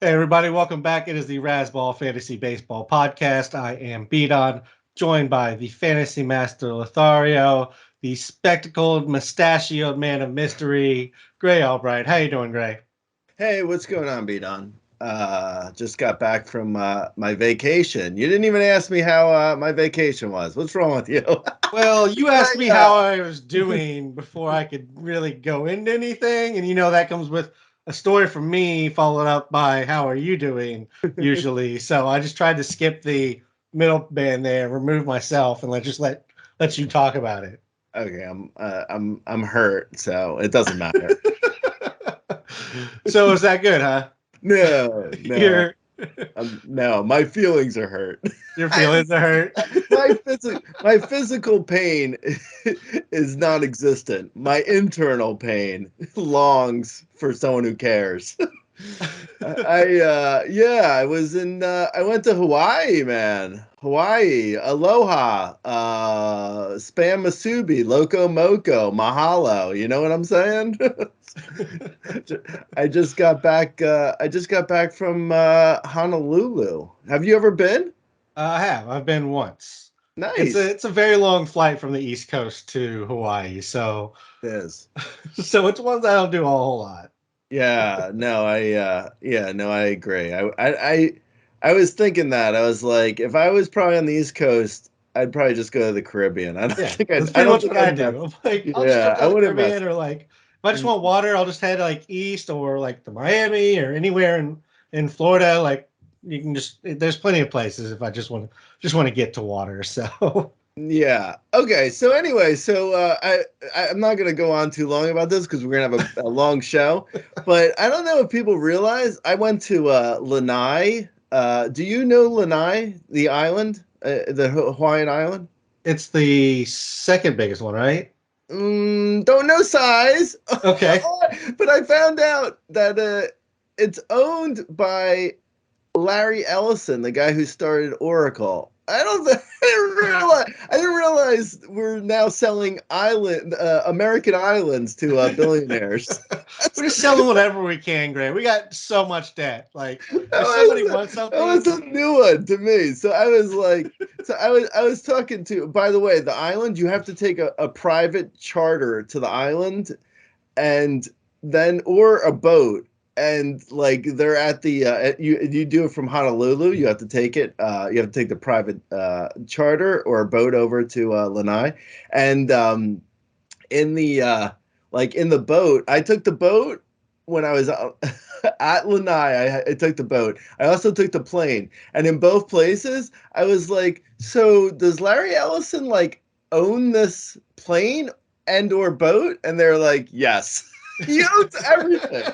Hey everybody, welcome back. It is the Razzball Fantasy Baseball Podcast. I am Beaton, joined by the Fantasy Master Lothario, the spectacled, mustachioed man of mystery, Gray Albright. How you doing, Gray? Hey, what's going on, Beaton? Just got back from my vacation. You didn't even ask me how my vacation was. What's wrong with you? Well, you asked me I, how I was doing before I could really go into anything, and that comes with a story from me followed up by how are you doing usually. So I just tried to skip the middle band there, remove myself, and let you talk about it. okay, I'm hurt, so it doesn't matter. So is that good, huh? No, no, Your no. My feelings are hurt. your I, feelings are hurt. my physical pain is non-existent. My internal pain longs for someone who cares. I went to Hawaii, man. Hawaii, aloha, spam masubi, loco moco, mahalo. You know what I'm saying? I just got back from Honolulu. Have you ever been? I have. I've been once. It's a Nice. it's a very long flight from the East Coast to Hawaii, so It is. so it's ones I don't do a whole lot. No, I agree. I was thinking that. I was like, if I was probably on the East Coast, I'd probably just go to the Caribbean. Yeah, that's I pretty don't much think what I I'd mess. do. I'm like, I'll just Yeah, jump I down the wouldn't mess. Caribbean, or like if I just want water, I'll just head like east or like to Miami or anywhere in Florida. Like you can just there's plenty of places if I just want to get to water. So Yeah. Okay. So anyway, I'm not gonna go on too long about this because we're gonna have a long show. But I don't know if people realize I went to Lanai. Do you know Lanai, the island, the Hawaiian island? it's the second biggest one, right? Don't know size, Okay. but I found out that it's owned by Larry Ellison, the guy who started Oracle. I didn't realize we're now selling American islands to billionaires. We're just selling whatever we can, Gray. We got so much debt. Like if somebody wants That was something, a new one to me. So I was like, I was talking to. By the way, the island you have to take a private charter to the island, and then or a boat, and like they're at the you do it from Honolulu. You have to take it. You have to take the private charter or a boat over to Lanai, and in the in the boat. I took the boat when I was at Lanai. I took the boat. I also took the plane, and in both places, I was like, "So does Larry Ellison like own this plane and or boat?" And they're like, "Yes." He owns everything.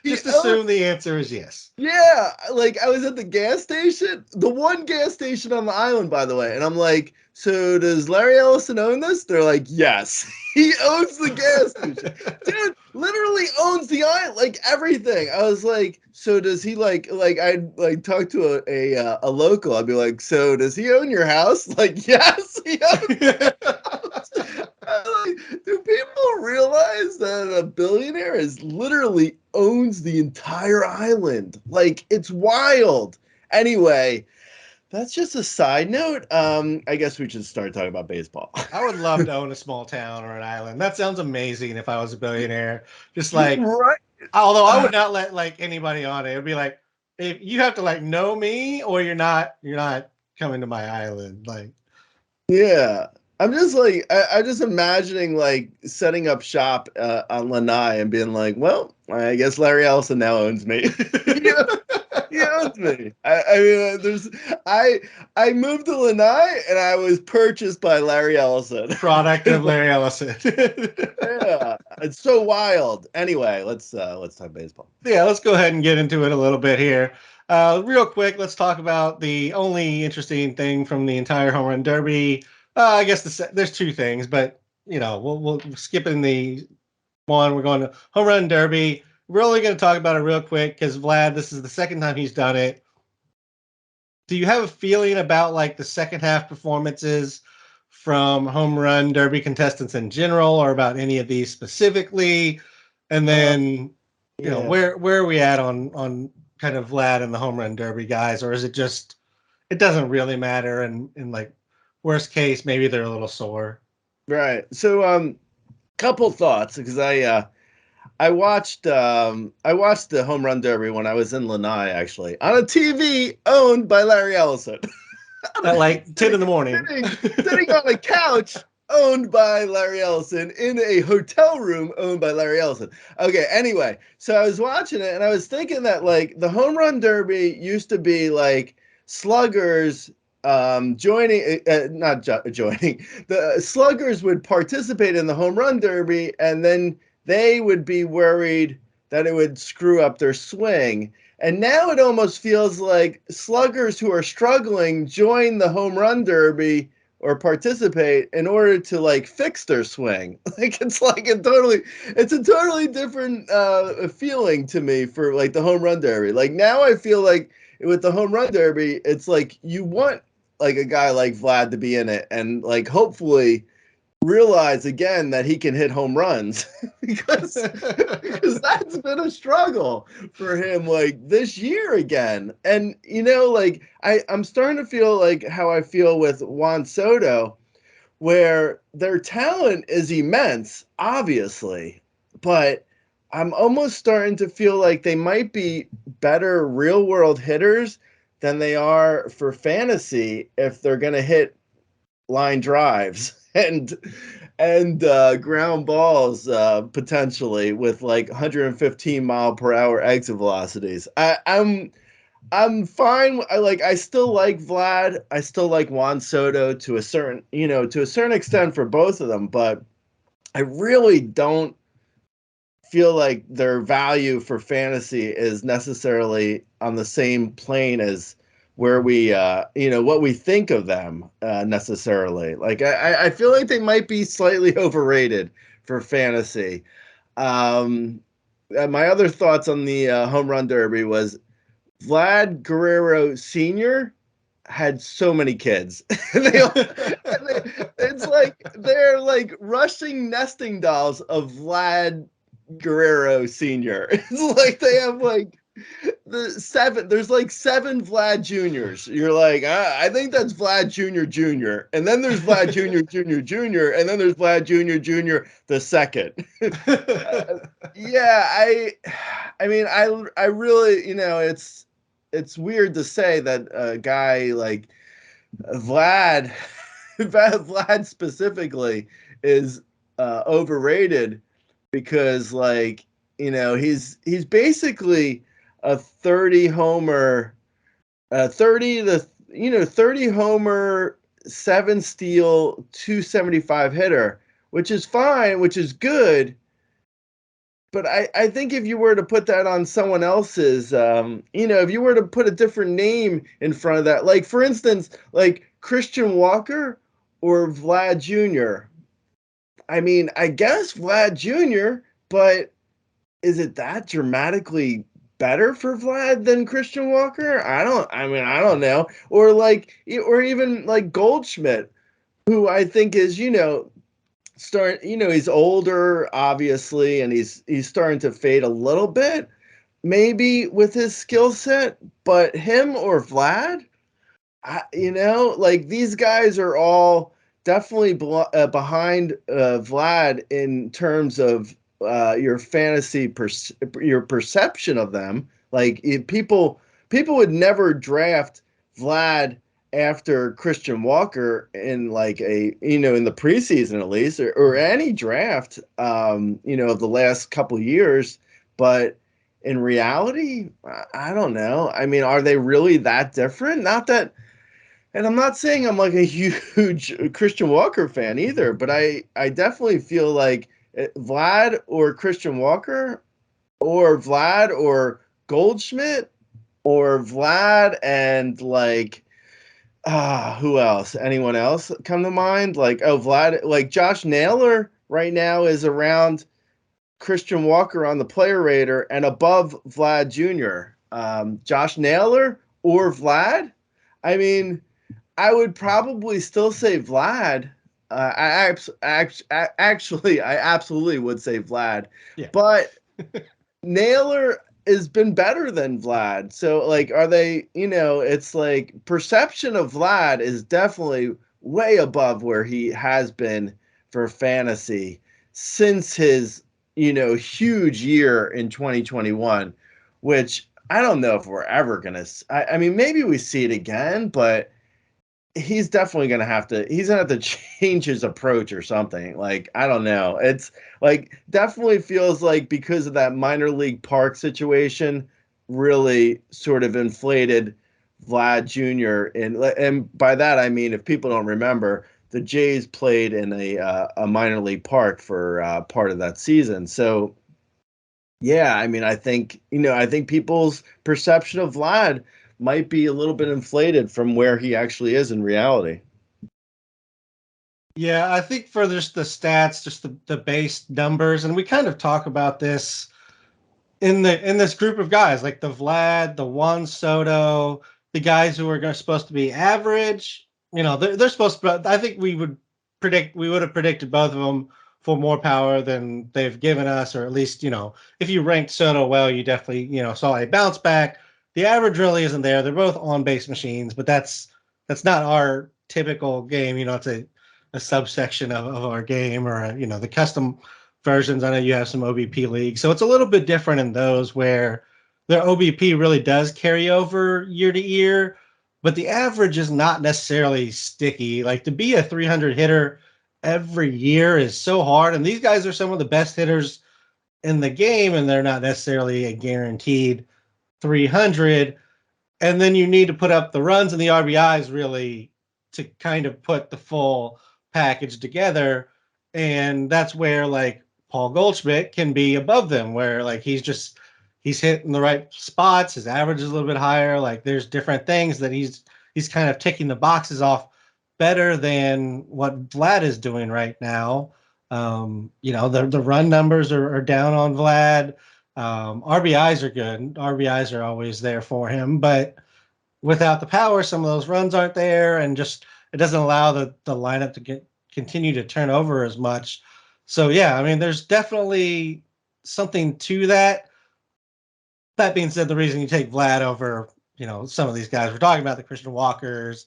He just owns assume the answer is yes. yeah, like I was at the gas station, the one gas station on the island, by the way, and I'm like, so does Larry Ellison own this? They're like, yes, he owns the gas station, dude. Literally owns the island, like everything. I was like, so does he like I'd like talk to a local. I'd be like, so does he own your house? Like, yes, he owns my house. Like, do people realize that a billionaire is literally owns the entire island? Like, it's wild. Anyway, that's just a side note. I guess we should start talking about baseball. I would love to own a small town or an island. That sounds amazing if I was a billionaire. Just like, Right? although I Uh, would not let like anybody on it. It would be like, if you have to like know me or you're not coming to my island. Like, yeah. I'm just like I'm just imagining like setting up shop on Lanai and being like, well, I guess Larry Ellison now owns me. Yeah. He owns me. I mean, I I moved to Lanai and I was purchased by Larry Ellison. product of Larry Ellison. Yeah, it's so wild. Anyway, let's talk baseball. Yeah, let's go ahead and get into it a little bit here. Real quick, let's talk about the only interesting thing from the entire home run derby. I guess there's two things, but we'll skip in the one. We're going to home run derby. We're only going to talk about it real quick because Vlad, this is the second time he's done it. Do you have a feeling about like the second half performances from home run derby contestants in general, or about any of these specifically? And Uh, then yeah. where are we at on kind of Vlad and the home run derby guys, or is it just it doesn't really matter? And in like worst case, maybe they're a little sore. Right. So, couple thoughts because I watched the home run derby when I was in Lanai actually on a TV owned by Larry Ellison. At like 10 in sitting, the morning. sitting on a couch owned by Larry Ellison in a hotel room owned by Larry Ellison. Okay, anyway, so I was watching it and I was thinking that like the home run derby used to be like sluggers joining not joining the sluggers would participate in the home run derby and then they would be worried that it would screw up their swing. And now it almost feels like sluggers who are struggling join the home run derby or participate in order to like fix their swing. It's a totally different feeling to me for like the home run derby. Like now I feel like with the home run derby, it's like you want like a guy like Vlad to be in it and like hopefully realize again that he can hit home runs because that's been a struggle for him like this year again. And like I'm starting to feel like how I feel with Juan Soto, where their talent is immense, obviously, but I'm almost starting to feel like they might be better real world hitters than they are for fantasy if they're going to hit line drives and ground balls potentially with like 115 mile per hour exit velocities. I'm fine. I still like Vlad. I still like Juan Soto to a certain extent for both of them, but I really don't feel like their value for fantasy is necessarily on the same plane as where we what we think of them necessarily. Like I feel like they might be slightly overrated for fantasy. My other thoughts on the home run derby was Vlad Guerrero Sr. had so many kids. It's like they're like rushing nesting dolls of Vlad Guerrero Sr. It's like they have like there's like seven Vlad Juniors. You're like, I think that's Vlad Jr. Jr. And then there's Vlad Jr. Jr. Jr. And then there's Vlad Jr. Jr. the second. Yeah, I mean, I really, it's weird to say that a guy like Vlad, Vlad specifically is overrated because like he's basically a 30 homer 30 homer 7 steal 275 hitter, which is fine, which is good. But I think if you were to put that on someone else's, if you were to put a different name in front of that, like for instance, like Christian Walker or Vlad Jr., I mean, I guess Vlad Jr., but is it that dramatically better for Vlad than Christian Walker? I don't know. Or even like Goldschmidt, who I think is, he's older, obviously, and he's starting to fade a little bit, maybe with his skill set, but him or Vlad, like these guys are all definitely behind Vlad in terms of your fantasy your perception of them. Like people would never draft Vlad after Christian Walker in like in the preseason at least or any draft of the last couple years, but in reality, I don't know. I mean, are they really that different? Not that. And I'm not saying I'm like a huge Christian Walker fan either, but I definitely feel like Vlad or Christian Walker or Vlad or Goldschmidt or Vlad and like who else? Anyone else come to mind? Like Vlad, like Josh Naylor right now is around Christian Walker on the player rater and above Vlad Jr. Josh Naylor or Vlad? I mean, I would probably still say Vlad. I absolutely would say Vlad, Yeah. but Naylor has been better than Vlad. So like, are they, it's like perception of Vlad is definitely way above where he has been for fantasy since his, huge year in 2021, which I don't know if we're ever going to, I mean, maybe we see it again, but he's definitely he's gonna have to change his approach or something. Like, I don't know. It's like definitely feels like because of that minor league park situation really sort of inflated Vlad Jr. And by that I mean, if people don't remember, the Jays played in a minor league park for part of that season. So yeah, I mean, I think people's perception of Vlad might be a little bit inflated from where he actually is in reality. Yeah, I think for just the stats, just the base numbers, and we kind of talk about this in this group of guys, like the Vlad, the Juan Soto, the guys who are supposed to be average. They're supposed to. I think we would have predicted both of them for more power than they've given us, or at least if you ranked Soto well, you definitely saw a bounce back. The average really isn't there. They're both on base machines, but that's not our typical game. It's a subsection of our game, or the custom versions. I know you have some OBP leagues, so it's a little bit different in those where their OBP really does carry over year to year, but the average is not necessarily sticky. Like, to be a 300 hitter every year is so hard, and these guys are some of the best hitters in the game, and they're not necessarily a guaranteed 300. And then you need to put up the runs and the RBIs really to kind of put the full package together. And that's where, like, Paul Goldschmidt can be above them, where like he's hitting the right spots, his average is a little bit higher. Like, there's different things that he's kind of ticking the boxes off better than what Vlad is doing right now. The run numbers are down on Vlad. RBIs are good. RBIs are always there for him, but without the power, some of those runs aren't there, and just it doesn't allow the lineup to continue to turn over as much. So yeah, I mean, there's definitely something to that. That being said, the reason you take Vlad over, some of these guys we're talking about, the Christian Walkers,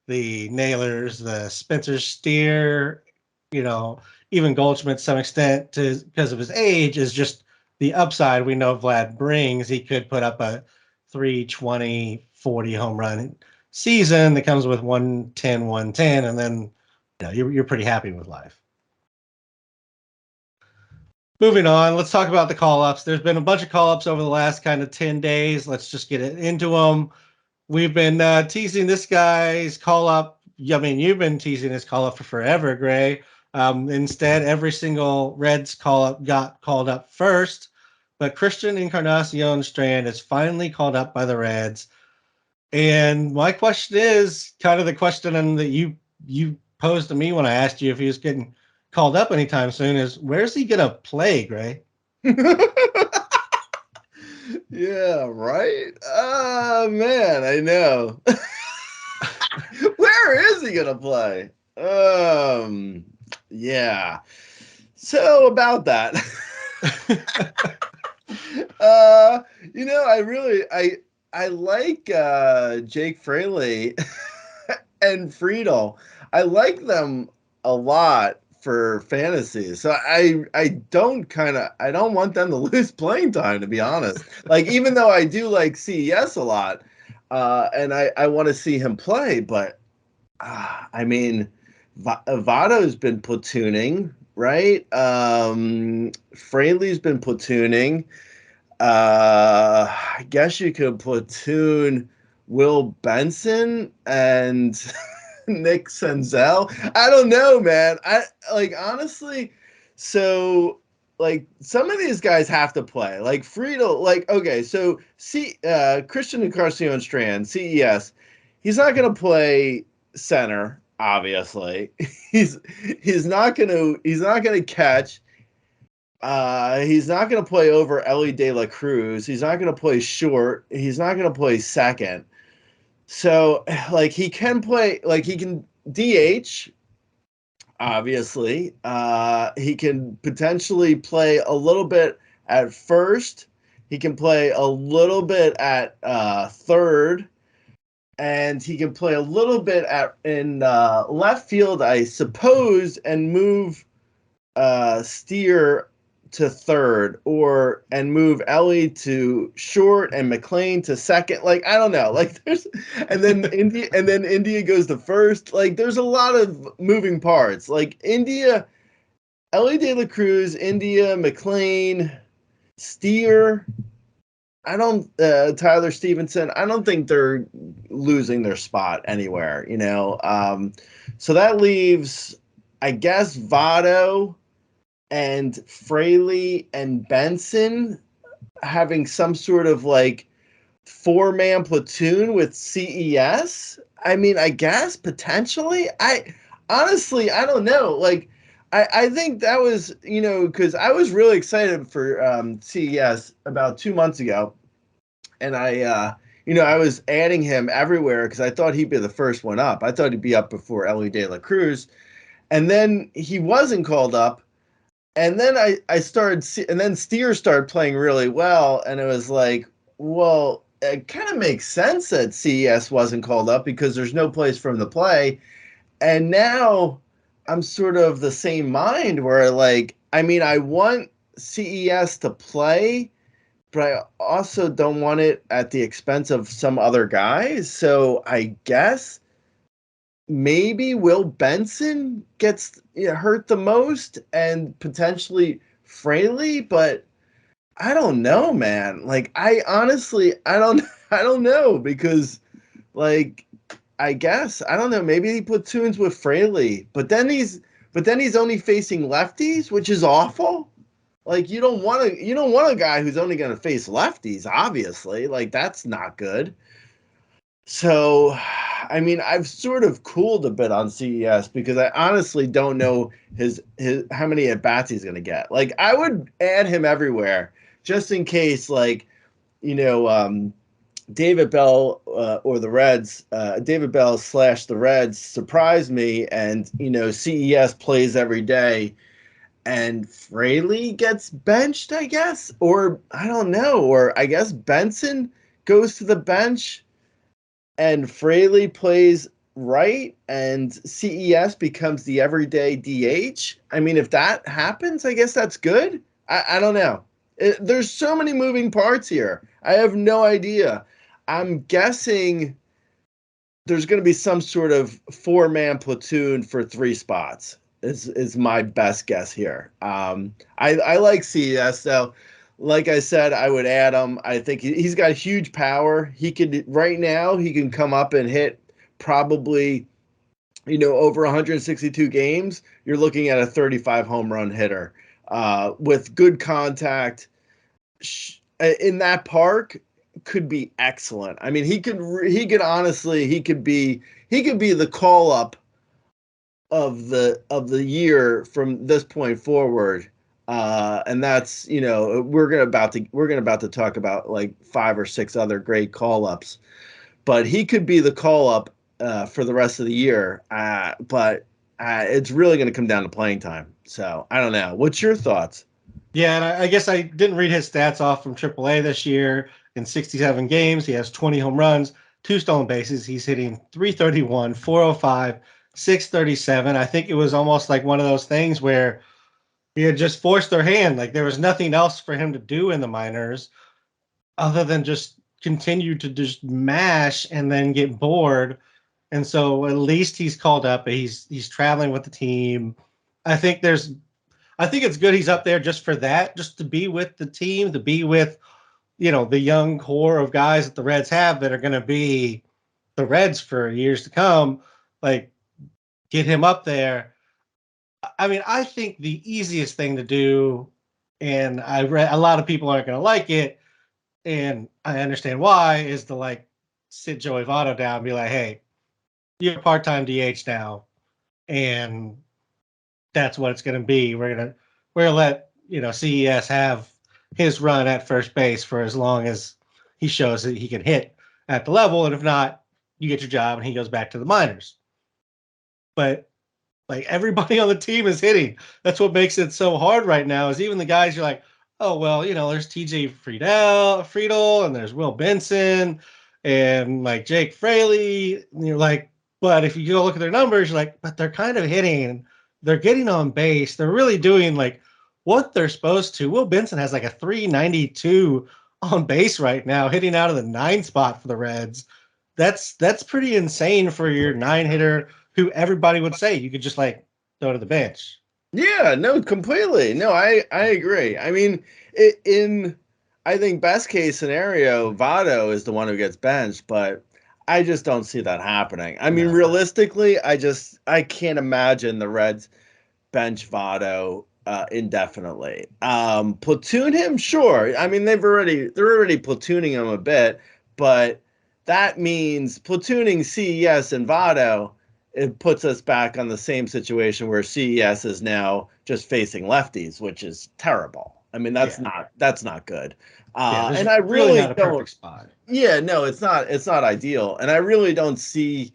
the Nailers, the Spencer Steer, you know, even Goldschmidt to some extent, because of his age, is just the upside we know Vlad brings. He could put up a 320, 40 home run season that comes with 110, 110, and then you're pretty happy with life. Moving on, let's talk about the call ups. There's been a bunch of call ups over the last kind of 10 days. Let's just get into them. We've been teasing this guy's call up. I mean, you've been teasing his call up for forever, Gray. Instead, every single Reds call up got called up first. But Christian Encarnacion-Strand is finally called up by the Reds. And my question is kind of the question that you posed to me when I asked you if he was getting called up anytime soon is, where's he going to play, Gray? Yeah, right? Man, I know. Where is he gonna play? Yeah. So about that. I like Jake Fraley and Friedel. I like them a lot for fantasy. So I don't want them to lose playing time, to be honest. Like, even though I do like CES a lot, and I want to see him play, but I mean, Vado's been platooning, right? Fraley's been platooning. I guess you could platoon Will Benson and Nick Senzel. I don't know, man. I like, honestly. So like, some of these guys have to play. Like Friedel. Like, okay, so Christian Encarnacion-Strand, CES. He's not gonna play center. Obviously, he's not gonna catch. He's not going to play over Ellie De La Cruz. He's not going to play short. He's not going to play second. So, like, he can play, like, he can DH, obviously. He can potentially play a little bit at first He can play a little bit at third, and he can play a little bit in left field, I suppose, and move Steer to third, and move Ellie to short and McLean to second. Like, I don't know. Like, India goes to first. Like, there's a lot of moving parts. Like, Ellie De La Cruz, India, McLean, Steer. I don't Tyler Stevenson. I don't think they're losing their spot anywhere. So that leaves, I guess, Votto and Fraley and Benson having some sort of like 4-man platoon with CES. I mean, I guess potentially. I honestly, I don't know. Like, I think that was, because I was really excited for CES about 2 months ago, and I was adding him everywhere because I thought he'd be the first one up. I thought he'd be up before Ellie De La Cruz, and then he wasn't called up. And then and then Steer started playing really well, and it was like, well, it kind of makes sense that CES wasn't called up because there's no place for him to play. And now I'm sort of the same mind where, like, I mean, I want CES to play, but I also don't want it at the expense of some other guys. So I guess maybe Will Benson gets hurt the most, and potentially Fraley, but I don't know, man. Like, I honestly, I don't know, because, like, I guess I don't know. Maybe he platoons with Fraley, but then he's only facing lefties, which is awful. Like, you don't want a guy who's only going to face lefties. Obviously, like, that's not good. So, I mean, I've sort of cooled a bit on CES because I honestly don't know his how many at bats he's going to get. Like, I would add him everywhere just in case, like, David Bell or the Reds, David Bell / the Reds surprise me, and CES plays every day, and Fraley gets benched, I guess, or I don't know, or I guess Benson goes to the bench and Fraley plays right, and CES becomes the everyday DH. I mean, if that happens, I guess that's good. I don't know. There's so many moving parts here. I have no idea. I'm guessing there's going to be some sort of 4-man platoon for 3 spots. Is my best guess here. I like CES though. Like I said, I would add him. I think he's got huge power. He can come up and hit probably, over 162 games. You're looking at a 35 home run hitter with good contact in that park. Could be excellent. I mean, he could be the call up of the year from this point forward. And that's, we're about to talk about like 5 or 6 other great call ups, but he could be the call up for the rest of the year. But it's really going to come down to playing time. So I don't know. What's your thoughts? Yeah, and I guess I didn't read his stats off from AAA this year. In 67 games, he has 20 home runs, 2 stolen bases. He's hitting 331, 405, 637. I think it was almost like one of those things where he had just forced their hand. Like, there was nothing else for him to do in the minors other than just continue to just mash and then get bored. And so at least he's called up. He's traveling with the team. I think it's good he's up there just for that, just to be with the team, to be with, the young core of guys that the Reds have that are going to be the Reds for years to come. Like, get him up there. I mean, I think the easiest thing to do, and I read a lot of people aren't going to like it, and I understand why, is to like sit Joey Votto down and be like, hey, you're a part-time DH now, and that's what it's going to be. We're gonna let CES have his run at first base for as long as he shows that he can hit at the level, and if not, you get your job and he goes back to the minors. But like, everybody on the team is hitting. That's what makes it so hard right now. Is even the guys you're like, oh well, there's TJ Friedel, and there's Will Benson, and like Jake Fraley. And you're like, but if you go look at their numbers, you're like, but they're kind of hitting, they're getting on base, they're really doing like what they're supposed to. Will Benson has like a 392 on base right now, hitting out of the 9 spot for the Reds. That's pretty insane for your 9 hitter who everybody would say you could just like throw to the bench. Yeah, no, completely. No, I agree. I mean, in I think best case scenario, Votto is the one who gets benched, but I just don't see that happening. I mean, No. realistically, I can't imagine the Reds bench Votto indefinitely. Platoon him, sure. I mean, they're already platooning him a bit, but that means platooning CES and Votto, it puts us back on the same situation where CES is now just facing lefties, which is terrible. I mean, Yeah. that's not good. Yeah, there's And I really really not a don't. perfect spot. Yeah, no, it's not ideal, and I really don't see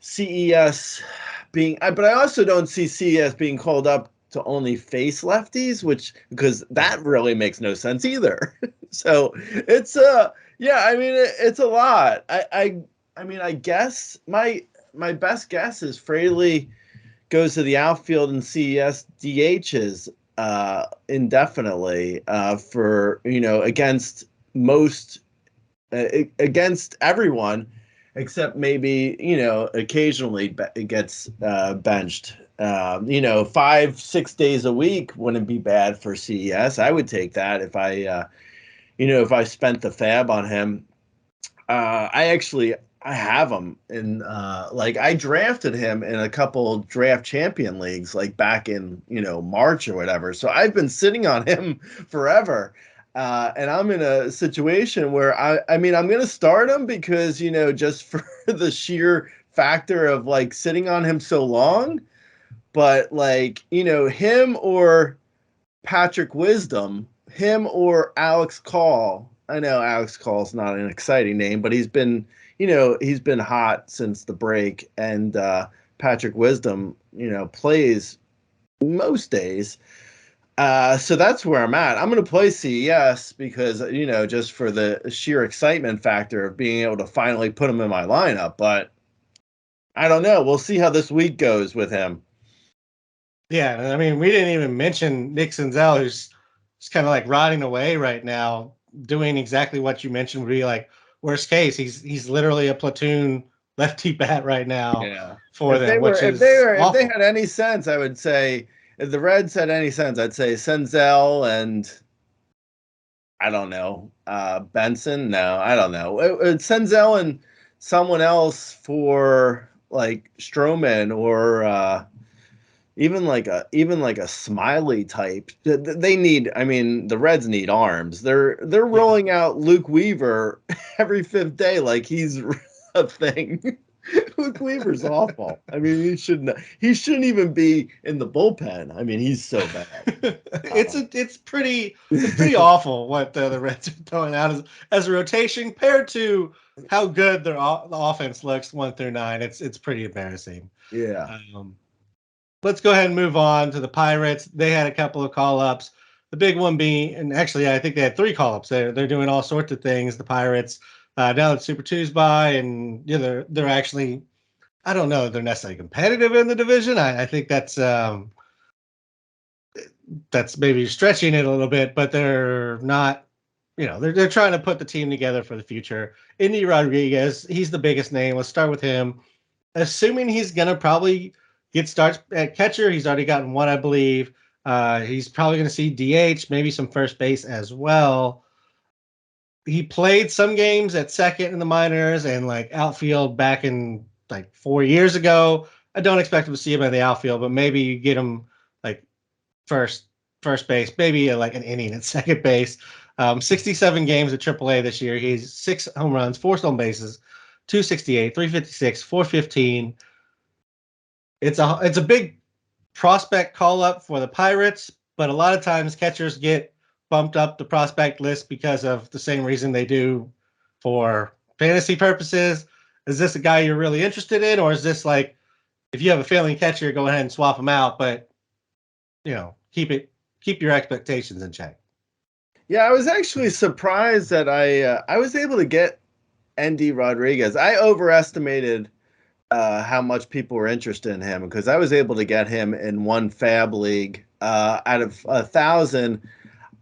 CES being. But I also don't see CES being called up to only face lefties, which because Right. that really makes no sense either. So it's yeah, I mean it's a lot. I mean I guess my best guess is Fraley goes to the outfield and CES DHs indefinitely for against most against everyone except maybe occasionally it gets benched. 5-6 days a week wouldn't be bad for CES. I would take that if I spent the fab on him. I have him in like I drafted him in a couple draft champion leagues like back in March or whatever. So I've been sitting on him forever. And I'm in a situation where I mean I'm gonna start him because just for the sheer factor of like sitting on him so long, but like him or Patrick Wisdom, him or Alex Call. I know Alex Call's not an exciting name, but he's been hot since the break, and Patrick Wisdom, plays most days. So that's where I'm at. I'm going to play CES because, just for the sheer excitement factor of being able to finally put him in my lineup. But I don't know. We'll see how this week goes with him. Yeah, I mean, we didn't even mention Nick Senzel, who's just kind of like rotting away right now, doing exactly what you mentioned would be like worst case. He's literally a platoon lefty bat right now Yeah. for them, which is If they awful. had any sense, I would say if the Reds had any sense, I'd say Senzel and I don't know, Benson. No, I don't know. Senzel and someone else for like Stroman or even like a Smiley type. They need. I mean, the Reds need arms. They're Yeah. rolling out Luke Weaver every fifth day like he's a thing. Luke Weaver's awful. I mean, he shouldn't even be in the bullpen. I mean, he's so bad. It's pretty awful what the Reds are throwing out as a rotation compared to how good the offense looks 1 through 9. It's pretty embarrassing. Yeah. Um, let's go ahead and move on to the Pirates. They had a couple of call ups. The big one being, and actually, I think they had 3 call ups. They're doing all sorts of things. The Pirates now that Super Two's by, and they're actually, I don't know, they're necessarily competitive in the division. I think that's maybe stretching it a little bit, but they're not. They're trying to put the team together for the future. Endy Rodriguez, he's the biggest name. Let's start with him. Assuming he's gonna probably get starts at catcher, he's already gotten one, I believe. He's probably gonna see DH, maybe some first base as well. He played some games at second in the minors and like outfield back in like 4 years ago. I don't expect him to see him in the outfield, but maybe you get him like first first base, maybe like an inning at second base. 67 games at AAA this year. He's 6 home runs, 4 stolen bases, 268, 356, 415. It's a big prospect call up for the Pirates, but a lot of times catchers get bumped up the prospect list because of the same reason they do for fantasy purposes. Is this a guy you're really interested in, or is this like if you have a failing catcher, go ahead and swap him out, but keep your expectations in check? Yeah, I was actually surprised that I was able to get Endy Rodriguez. I overestimated how much people were interested in him because I was able to get him in one fab league. Out of 1,000,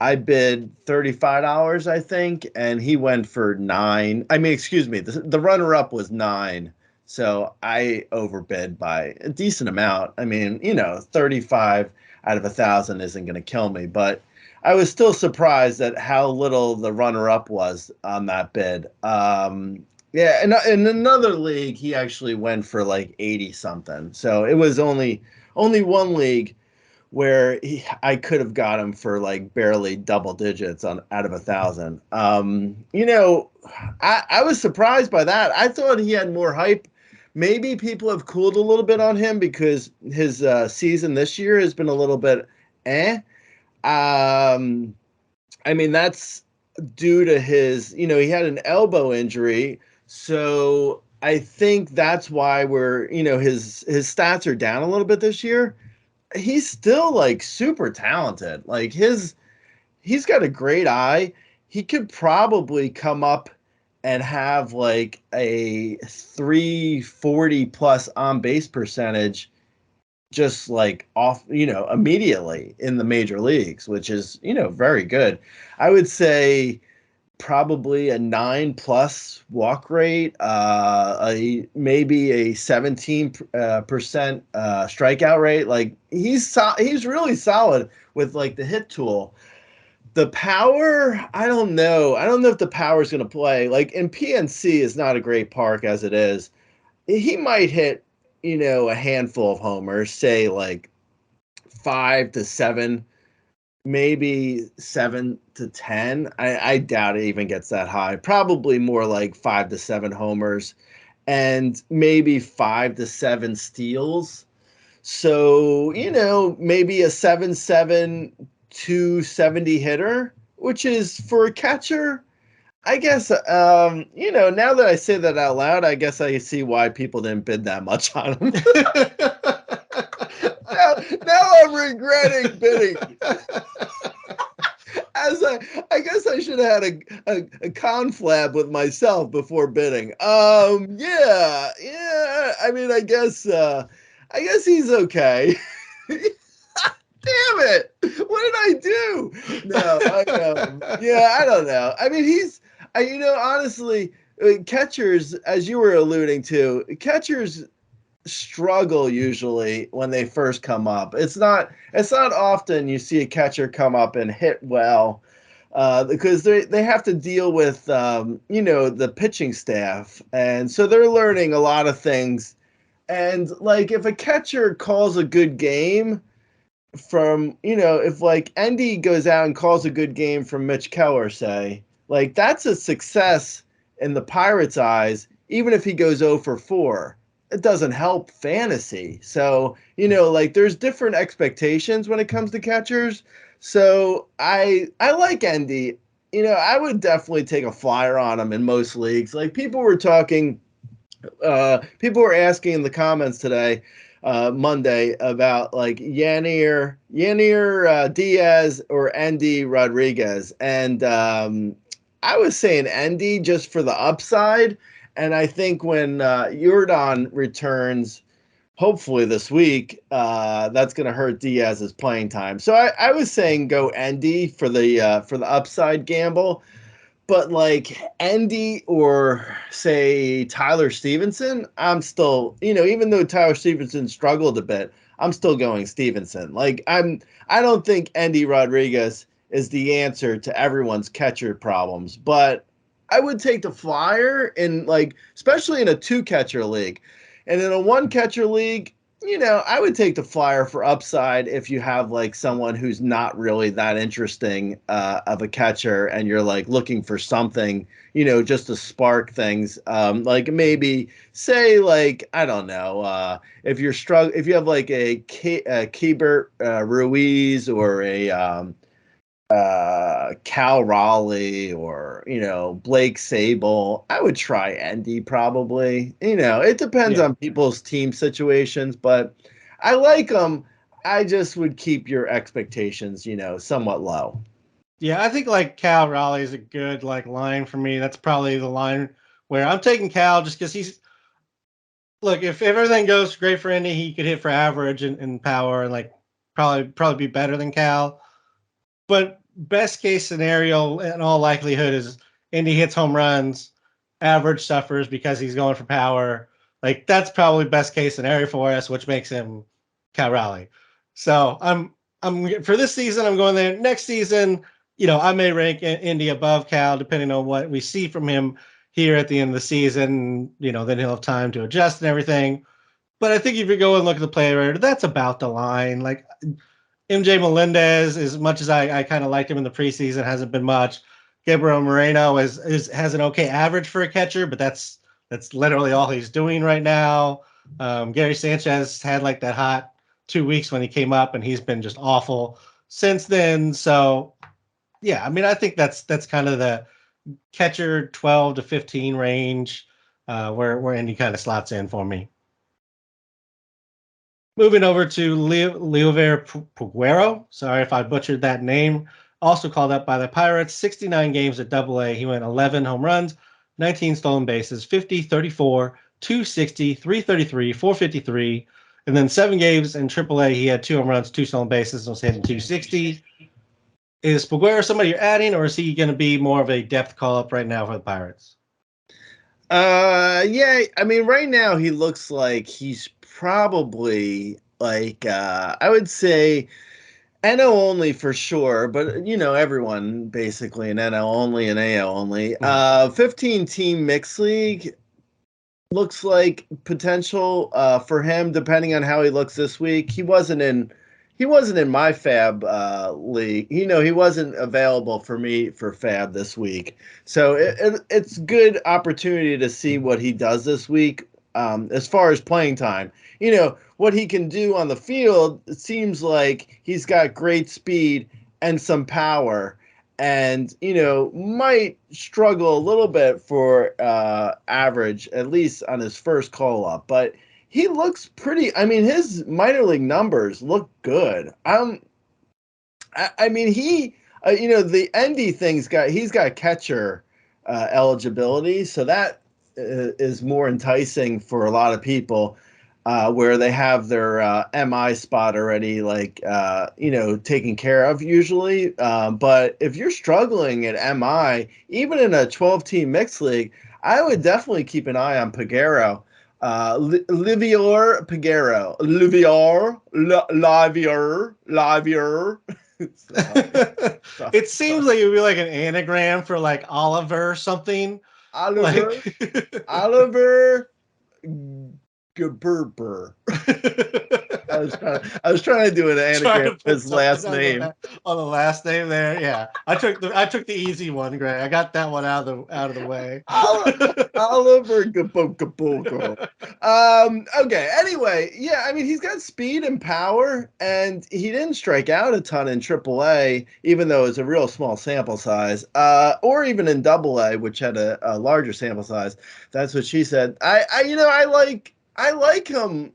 I bid $35, I think, and he went for 9. I mean, excuse me, the runner-up was 9, so I overbid by a decent amount. I mean, 35 out of 1,000 isn't going to kill me, but I was still surprised at how little the runner-up was on that bid. Yeah, and in another league, he actually went for like 80 something. So it was only one league where I could have got him for like barely double digits on out of 1,000. I was surprised by that. I thought he had more hype. Maybe people have cooled a little bit on him because his season this year has been a little bit eh. Um, I mean, that's due to his, he had an elbow injury. So I think that's why his stats are down a little bit this year. He's still like super talented. Like he's got a great eye. He could probably come up and have like a 340 plus on base percentage just like off, immediately in the major leagues, which is, very good. I would say probably a 9+ walk rate, maybe a 17% strikeout rate. Like he's really solid with like the hit tool. The power, I don't know. I don't know if the power is going to play. Like in PNC is not a great park as it is. He might hit, a handful of homers, say like 5 to 7, maybe 7 to 10. I doubt it even gets that high. Probably more like 5 to 7 homers and maybe 5 to 7 steals. So, maybe a 7-7, 270 hitter, which is for a catcher. I guess, now that I say that out loud, I guess I see why people didn't bid that much on him. Now I'm regretting bidding. I guess I should have had a conflab with myself before bidding. Yeah. I mean, I guess he's okay. Damn it! What did I do? No, yeah, I don't know. I mean, honestly, catchers, as you were alluding to, catchers struggle usually when they first come up. It's not often you see a catcher come up and hit well, because they have to deal with the pitching staff, and so they're learning a lot of things. And like if a catcher calls a good game from, if like Endy goes out and calls a good game from Mitch Keller, say, like that's a success in the Pirates' eyes, even if he goes 0 for 4. It doesn't help fantasy. So, like there's different expectations when it comes to catchers. So I like Endy. I would definitely take a flyer on him in most leagues. Like people were asking in the comments today, Monday, about like Yanier Diaz or Endy Rodriguez. And I was saying Endy just for the upside. And I think when Jordan returns, hopefully this week, that's going to hurt Diaz's playing time. So I was saying go Endy for the upside gamble. But like Endy or say Tyler Stevenson, I'm still, even though Tyler Stevenson struggled a bit, I'm still going Stevenson. Like I don't think Endy Rodriguez is the answer to everyone's catcher problems, but I would take the flyer in like, especially in a 2-catcher league. And in a 1-catcher league, I would take the flyer for upside if you have like someone who's not really that interesting of a catcher and you're like looking for something, just to spark things. Like maybe say like, I don't know, if you have like a Keibert Ruiz or a Cal Raleigh or Blake Sable, I would try Endy probably. It depends Yeah. on people's team situations, but I like them. I just would keep your expectations somewhat low. Yeah, I think like Cal Raleigh is a good like line for me. That's probably the line where I'm taking Cal just because he's look, if everything goes great for Indy, he could hit for average and power and like probably be better than Cal. But best case scenario in all likelihood is Indy hits home runs, average suffers because he's going for power. Like that's probably best case scenario for us, which makes him Cal Raleigh. So I'm for this season I'm going there. Next season, I may rank Indy above Cal depending on what we see from him here at the end of the season. Then he'll have time to adjust and everything. But I think if you go and look at the player rater, that's about the line. Like MJ Melendez, as much as I kind of liked him in the preseason, hasn't been much. Gabriel Moreno has an okay average for a catcher, but that's literally all he's doing right now. Gary Sanchez had like that hot 2 weeks when he came up, and he's been just awful since then. So yeah, I mean, I think that's kind of the catcher 12 to 15 range where Indy kind of slots in for me. Moving over to Leover Peguero. Sorry if I butchered that name. Also called up by the Pirates. 69 games at AA. He went 11 home runs, 19 stolen bases, 50, 34, 260, 333, 453. And then 7 games in AAA. He had 2 home runs, 2 stolen bases, was hitting 260. Is Peguero somebody you're adding, or is he going to be more of a depth call up right now for the Pirates? Yeah, I mean, right now he looks like he's probably like I would say NO only for sure, but everyone basically in NO only and AO only. 15 team mixed league looks like potential for him depending on how he looks this week. He wasn't in my Fab league. He wasn't available for me for Fab this week. So it's good opportunity to see what he does this week as far as playing time. What he can do on the field, it seems like he's got great speed and some power and might struggle a little bit for average, at least on his first call up, but he looks pretty. I mean, his minor league numbers look good. I mean, the Endy he's got catcher eligibility, so that is more enticing for a lot of people. Where they have their MI spot already, taken care of usually. But if you're struggling at MI, even in a 12-team mixed league, I would definitely keep an eye on Peguero. Livior Peguero. Livier. It seems like it would be like an anagram for like Oliver or something. Oliver Gerber. I was trying to do an anagram of his last name. On the last name there, yeah. I took the easy one, Greg. I got that one out of the way. Oliver Gaboko. Okay. Anyway, yeah. I mean, he's got speed and power, and he didn't strike out a ton in AAA, even though it's a real small sample size. Or even in AA, which had a larger sample size. That's what she said. I like him.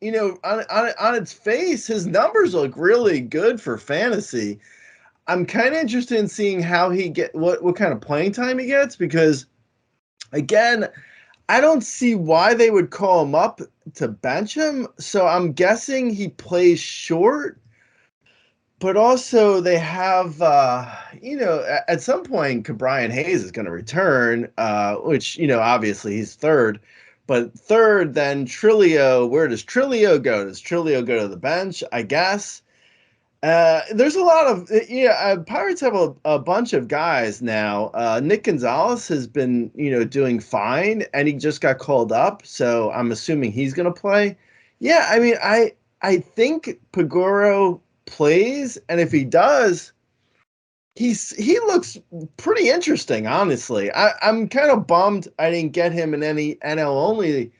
On its face, his numbers look really good for fantasy. I'm kind of interested in seeing how what kind of playing time he gets, because again, I don't see why they would call him up to bench him. So I'm guessing he plays short, but also they have, at some point, Brian Hayes is going to return, which, obviously he's third. But third, then Trilio, where does Trilio go? Does Trilio go to the bench? I guess. There's a lot of Pirates have a bunch of guys now. Nick Gonzalez has been doing fine, and he just got called up, so I'm assuming he's gonna play. Yeah, I mean I think Peguero plays, and if he does, he looks pretty interesting. Honestly, I'm kind of bummed I didn't get him in any NL only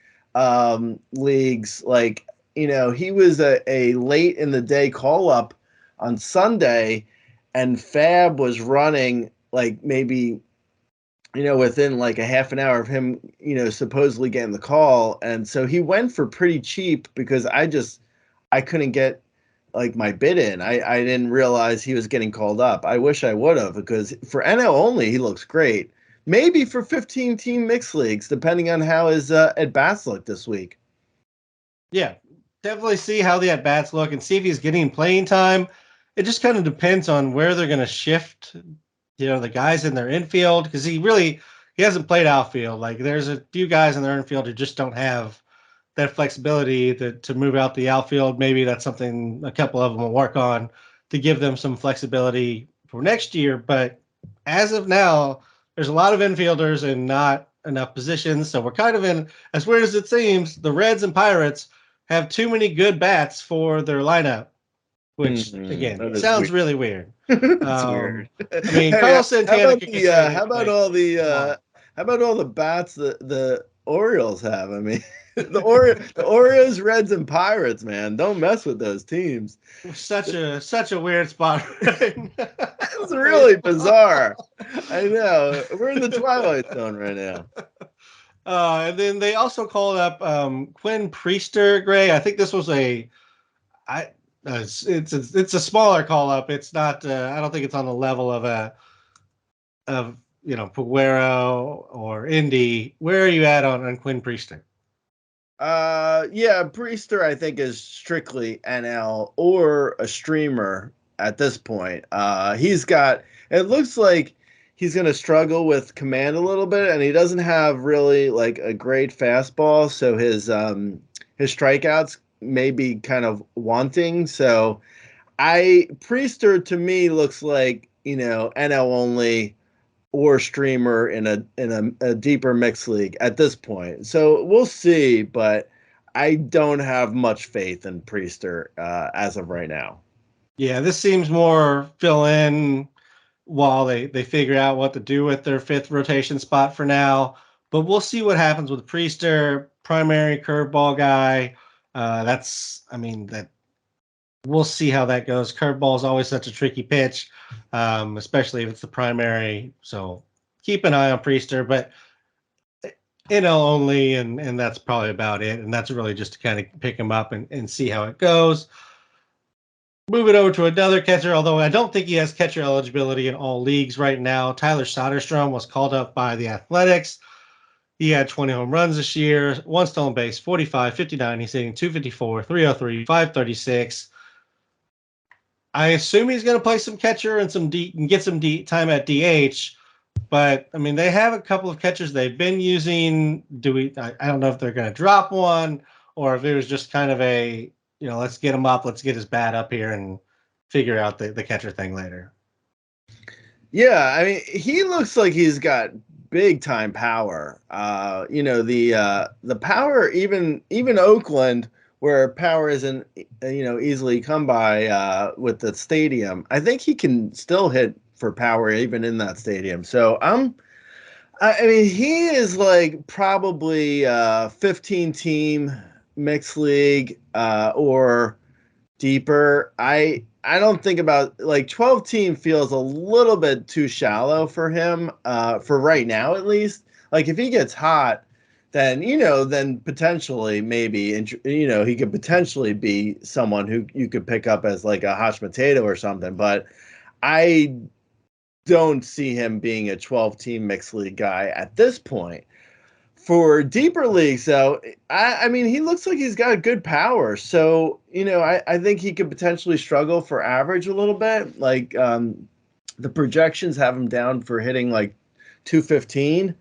leagues. Like he was a late in the day call up on Sunday, and Fab was running like maybe within like a half an hour of him supposedly getting the call, and so he went for pretty cheap because I couldn't get like my bid in. I didn't realize he was getting called up. I wish I would have, because for NL only, he looks great. Maybe for 15-team mixed leagues, depending on how his at bats look this week. Yeah, definitely see how the at bats look and see if he's getting playing time. It just kind of depends on where they're going to shift, the guys in their infield, because he hasn't played outfield. Like there's a few guys in their infield who just don't have that flexibility to move out the outfield. Maybe that's something a couple of them will work on to give them some flexibility for next year. But as of now, there's a lot of infielders and not enough positions. So we're kind of in, as weird as it seems, the Reds and Pirates have too many good bats for their lineup, which again That is sounds weird. really weird. It's weird. I mean, Hey, Carlos Santana could get traded. how about Like, all the come on. how about all the bats that the Orioles have? I mean, the Orioles, Reds, and Pirates, man, don't mess with those teams. Such a weird spot. Right now It's in really baseball. bizarre. I know. We're in the twilight zone right now. And then they also called up Quinn Priester, Gray. I think this was I. It's a smaller call up. It's not. I don't think it's on the level of Peguero or Endy. Where are you at on Quinn Priester? Yeah, Priester, I think, is strictly NL or a streamer at this point. It looks like he's going to struggle with command a little bit, and he doesn't have really like a great fastball, so his strikeouts may be kind of wanting. So Priester to me looks like, NL only or streamer in a deeper mixed league at this point. So we'll see, but I don't have much faith in Priester as of right now. Yeah, this seems more fill in while they figure out what to do with their fifth rotation spot for now. But we'll see what happens with Priester, primary curveball guy. I mean, that we'll see how that goes. Curveball is always such a tricky pitch, especially if it's the primary. So keep an eye on Priester, but only, and that's probably about it. And that's really just to kind of pick him up and see how it goes. Moving over to another catcher, although I don't think he has catcher eligibility in all leagues right now. Tyler Soderstrom was called up by the Athletics. He had 20 home runs this year, one stolen base, 45, 59. He's hitting 254, 303, 536. I assume he's going to play some catcher and get some time at DH. But I mean, they have a couple of catchers they've been using. I don't know if they're going to drop one or if it was just kind of let's get him up, let's get his bat up here and figure out the catcher thing later. Yeah, I mean, he looks like he's got big time power. The power, even Oakland, where power isn't easily come by with the stadium. I think he can still hit for power even in that stadium. So I mean, he is like probably 15 team mixed league or deeper. I don't think about like 12 team feels a little bit too shallow for him for right now at least. Like if he gets hot, then then potentially maybe he could potentially be someone who you could pick up as like a hot potato or something. But I don't see him being a 12 team mixed league guy at this point. For deeper leagues, though, I mean, he looks like he's got good power. So, I think he could potentially struggle for average a little bit. Like the projections have him down for hitting like 215.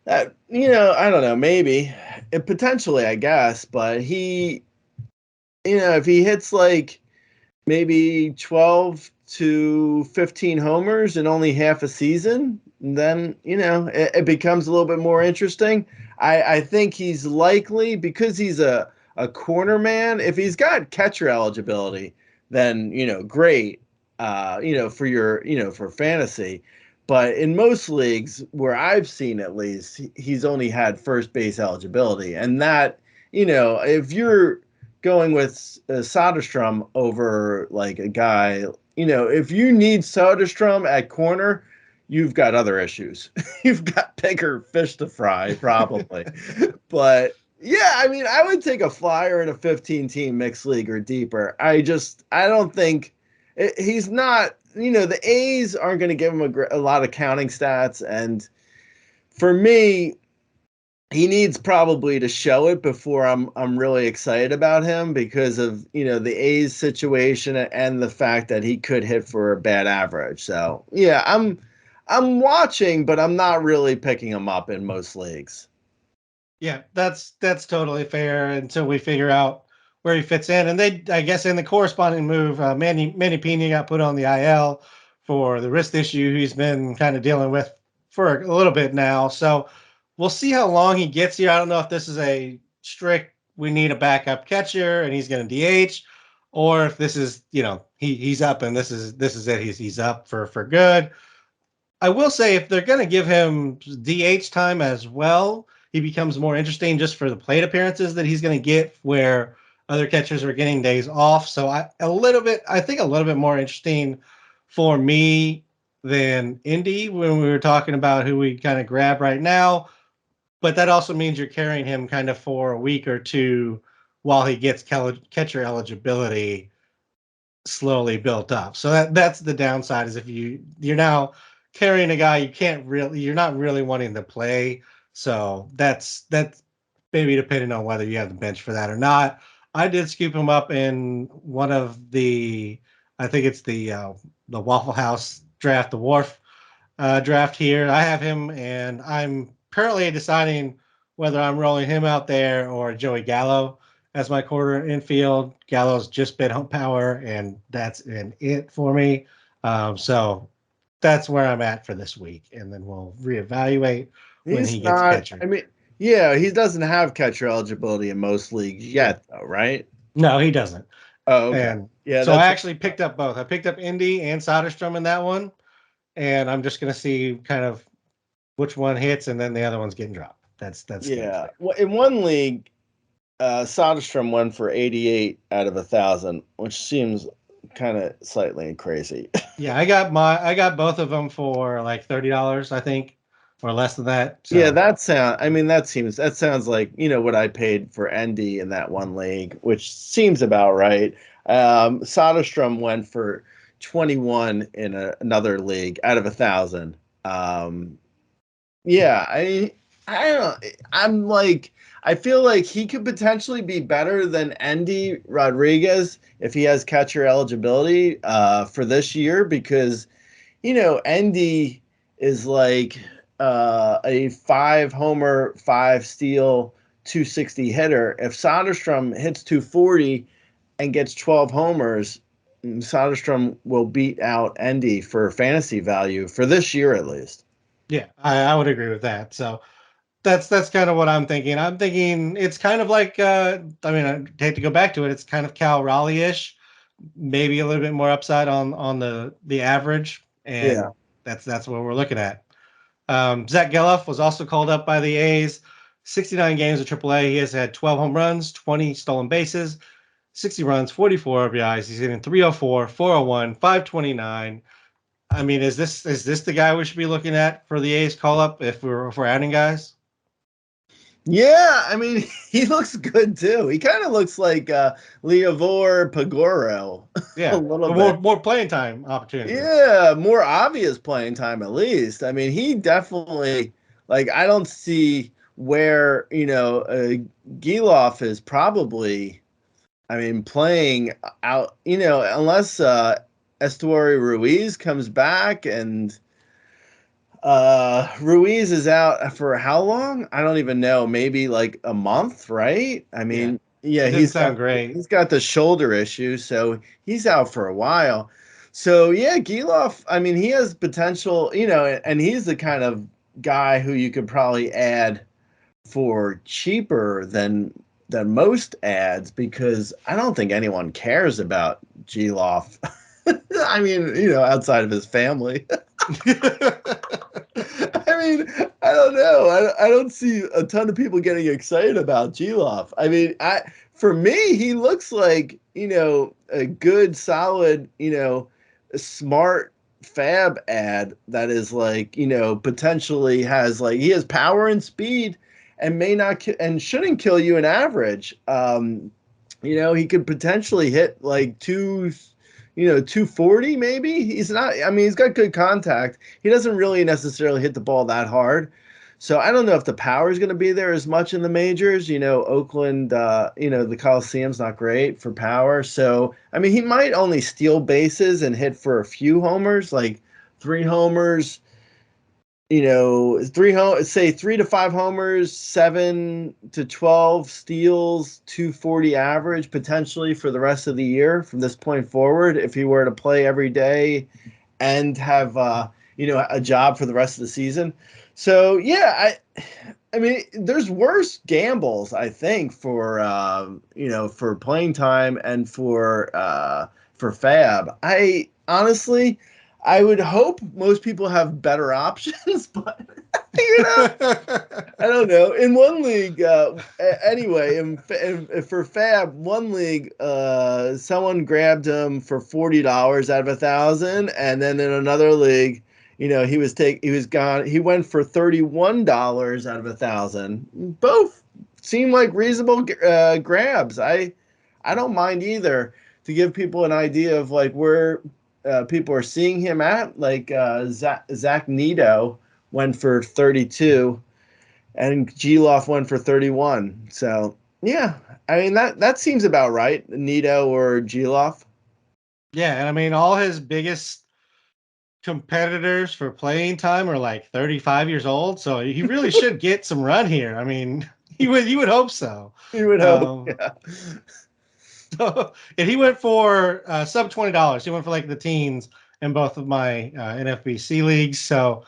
That, I don't know, maybe. Potentially, I guess. But if he hits like maybe 12 to 15 homers in only half a season, then it becomes a little bit more interesting. I think he's likely, because he's a corner man. If he's got catcher eligibility, then great, for fantasy. But in most leagues where I've seen, at least, he's only had first base eligibility, and that if you're going with Soderstrom over like a guy, if you need Soderstrom at corner, you've got other issues. You've got bigger fish to fry, probably. But Yeah, I mean, I would take a flyer in a 15-team mixed league or deeper. I don't think he's not. The A's aren't going to give him a lot of counting stats, and for me, he needs probably to show it before I'm really excited about him because of the A's situation and the fact that he could hit for a bad average. So yeah, I'm watching, but I'm not really picking him up in most leagues. Yeah, that's totally fair until we figure out where he fits in. And I guess, in the corresponding move, Manny Pena got put on the IL for the wrist issue he's been kind of dealing with for a little bit now. So we'll see how long he gets here. I don't know if this is a strict we need a backup catcher and he's going to DH, or if this is he's up and this is it. He's up for good. I will say, if they're going to give him DH time as well, he becomes more interesting just for the plate appearances that he's going to get, where other catchers are getting days off. So I think a little bit more interesting for me than Indy when we were talking about who we kind of grab right now. But that also means you're carrying him kind of for a week or two while he gets catcher eligibility slowly built up. So that's the downside, is if you're now carrying a guy you're not really wanting to play. So that's maybe depending on whether you have the bench for that or not. I did scoop him up in one of I think it's the Waffle House draft, the Wharf draft here. I have him, and I'm currently deciding whether I'm rolling him out there or Joey Gallo as my quarter infield. Gallo's just been home power, and that's been it for me. So that's where I'm at for this week, and then we'll reevaluate when He's he gets not. catcher. I mean, yeah, he doesn't have catcher eligibility in most leagues yet, though, right? No, he doesn't. Oh, okay. And Yeah, so I that's actually picked up both. I picked up Indy and Soderstrom in that one, and I'm just going to see kind of which one hits, and then the other one's getting dropped. That's game yeah. plan. Well, in one league, Soderstrom won for 88 out of 1,000, which seems kind of slightly crazy. Yeah, I got both of them for like $30, I think, or less than that. Yeah, So I mean, that sounds like, what I paid for Endy in that one league, which seems about right. Soderstrom went for 21 in another league out of 1,000. Um, yeah, I don't, I'm like, I feel like he could potentially be better than Endy Rodriguez if he has catcher eligibility, for this year because Endy is like a 5 homer, 5 steal, 260 hitter. If Soderstrom hits 240 and gets 12 homers, Soderstrom will beat out Endy for fantasy value for this year at least. yeah, I would agree with that. So that's kind of what I'm thinking. I'm thinking it's kind of like I mean, I hate to go back to it. It's kind of Cal Raleigh-ish, maybe a little bit more upside on the average, Yeah. and that's what we're looking at. Zack Gelof was also called up by the A's. 69 games at AAA. He has had 12 home runs, 20 stolen bases, 60 runs, 44 RBIs. He's hitting 304, 401, 529. I mean, is this the guy we should be looking at for the A's call up if we're adding guys? Yeah, I mean, he looks good too. He kind of looks like Leovor Peguero a Yeah, little but bit. more playing time opportunities. Yeah, more obvious playing time at least. I mean, he definitely like I don't see where, Gelof is probably I mean playing out, unless Estuary Ruiz comes back and Ruiz is out for how long? I don't even know. Maybe like a month, right? I Yeah, mean, yeah, it didn't sound great. he's got the shoulder issue, so he's out for a while. So yeah, Gelof, I mean, he has potential, and he's the kind of guy who you could probably add for cheaper than most ads because I don't think anyone cares about Gelof. I mean, outside of his family. I mean, I don't know. I don't see a ton of people getting excited about Gelof. I mean, for me, he looks like a good, solid, smart fab ad that is like potentially has like he has power and speed, and may not and shouldn't kill you in average. He could potentially hit like 240 maybe. He's not. I mean, he's got good contact. He doesn't really necessarily hit the ball that hard. So I don't know if the power is going to be there as much in the majors. Oakland, the Coliseum's not great for power. So, I mean, he might only steal bases and hit for a few homers, like 3 homers, say 3 to 5 homers, 7 to 12 steals, 240 average potentially for the rest of the year from this point forward. If he were to play every day and have, a job for the rest of the season. So yeah, I mean, there's worse gambles, I think, for for playing time and for Fab. I honestly, I would hope most people have better options, but I don't know. In one league, anyway, for Fab, one league, someone grabbed him for $40 out of 1,000, and then in another league, he went for $31 out of 1,000. Both seem like reasonable grabs. I don't mind either, to give people an idea of like where people are seeing him at. Like Zack Nito went for 32, and Gelof went for 31. So yeah, I mean that seems about right. Nito or Gelof. Yeah, and I mean all his biggest competitors for playing time are like 35 years old, so he really should get some run here. I mean, you would hope so. You would hope. Yeah. So, and he went for sub $20. He went for like the teens in both of my NFBC leagues. So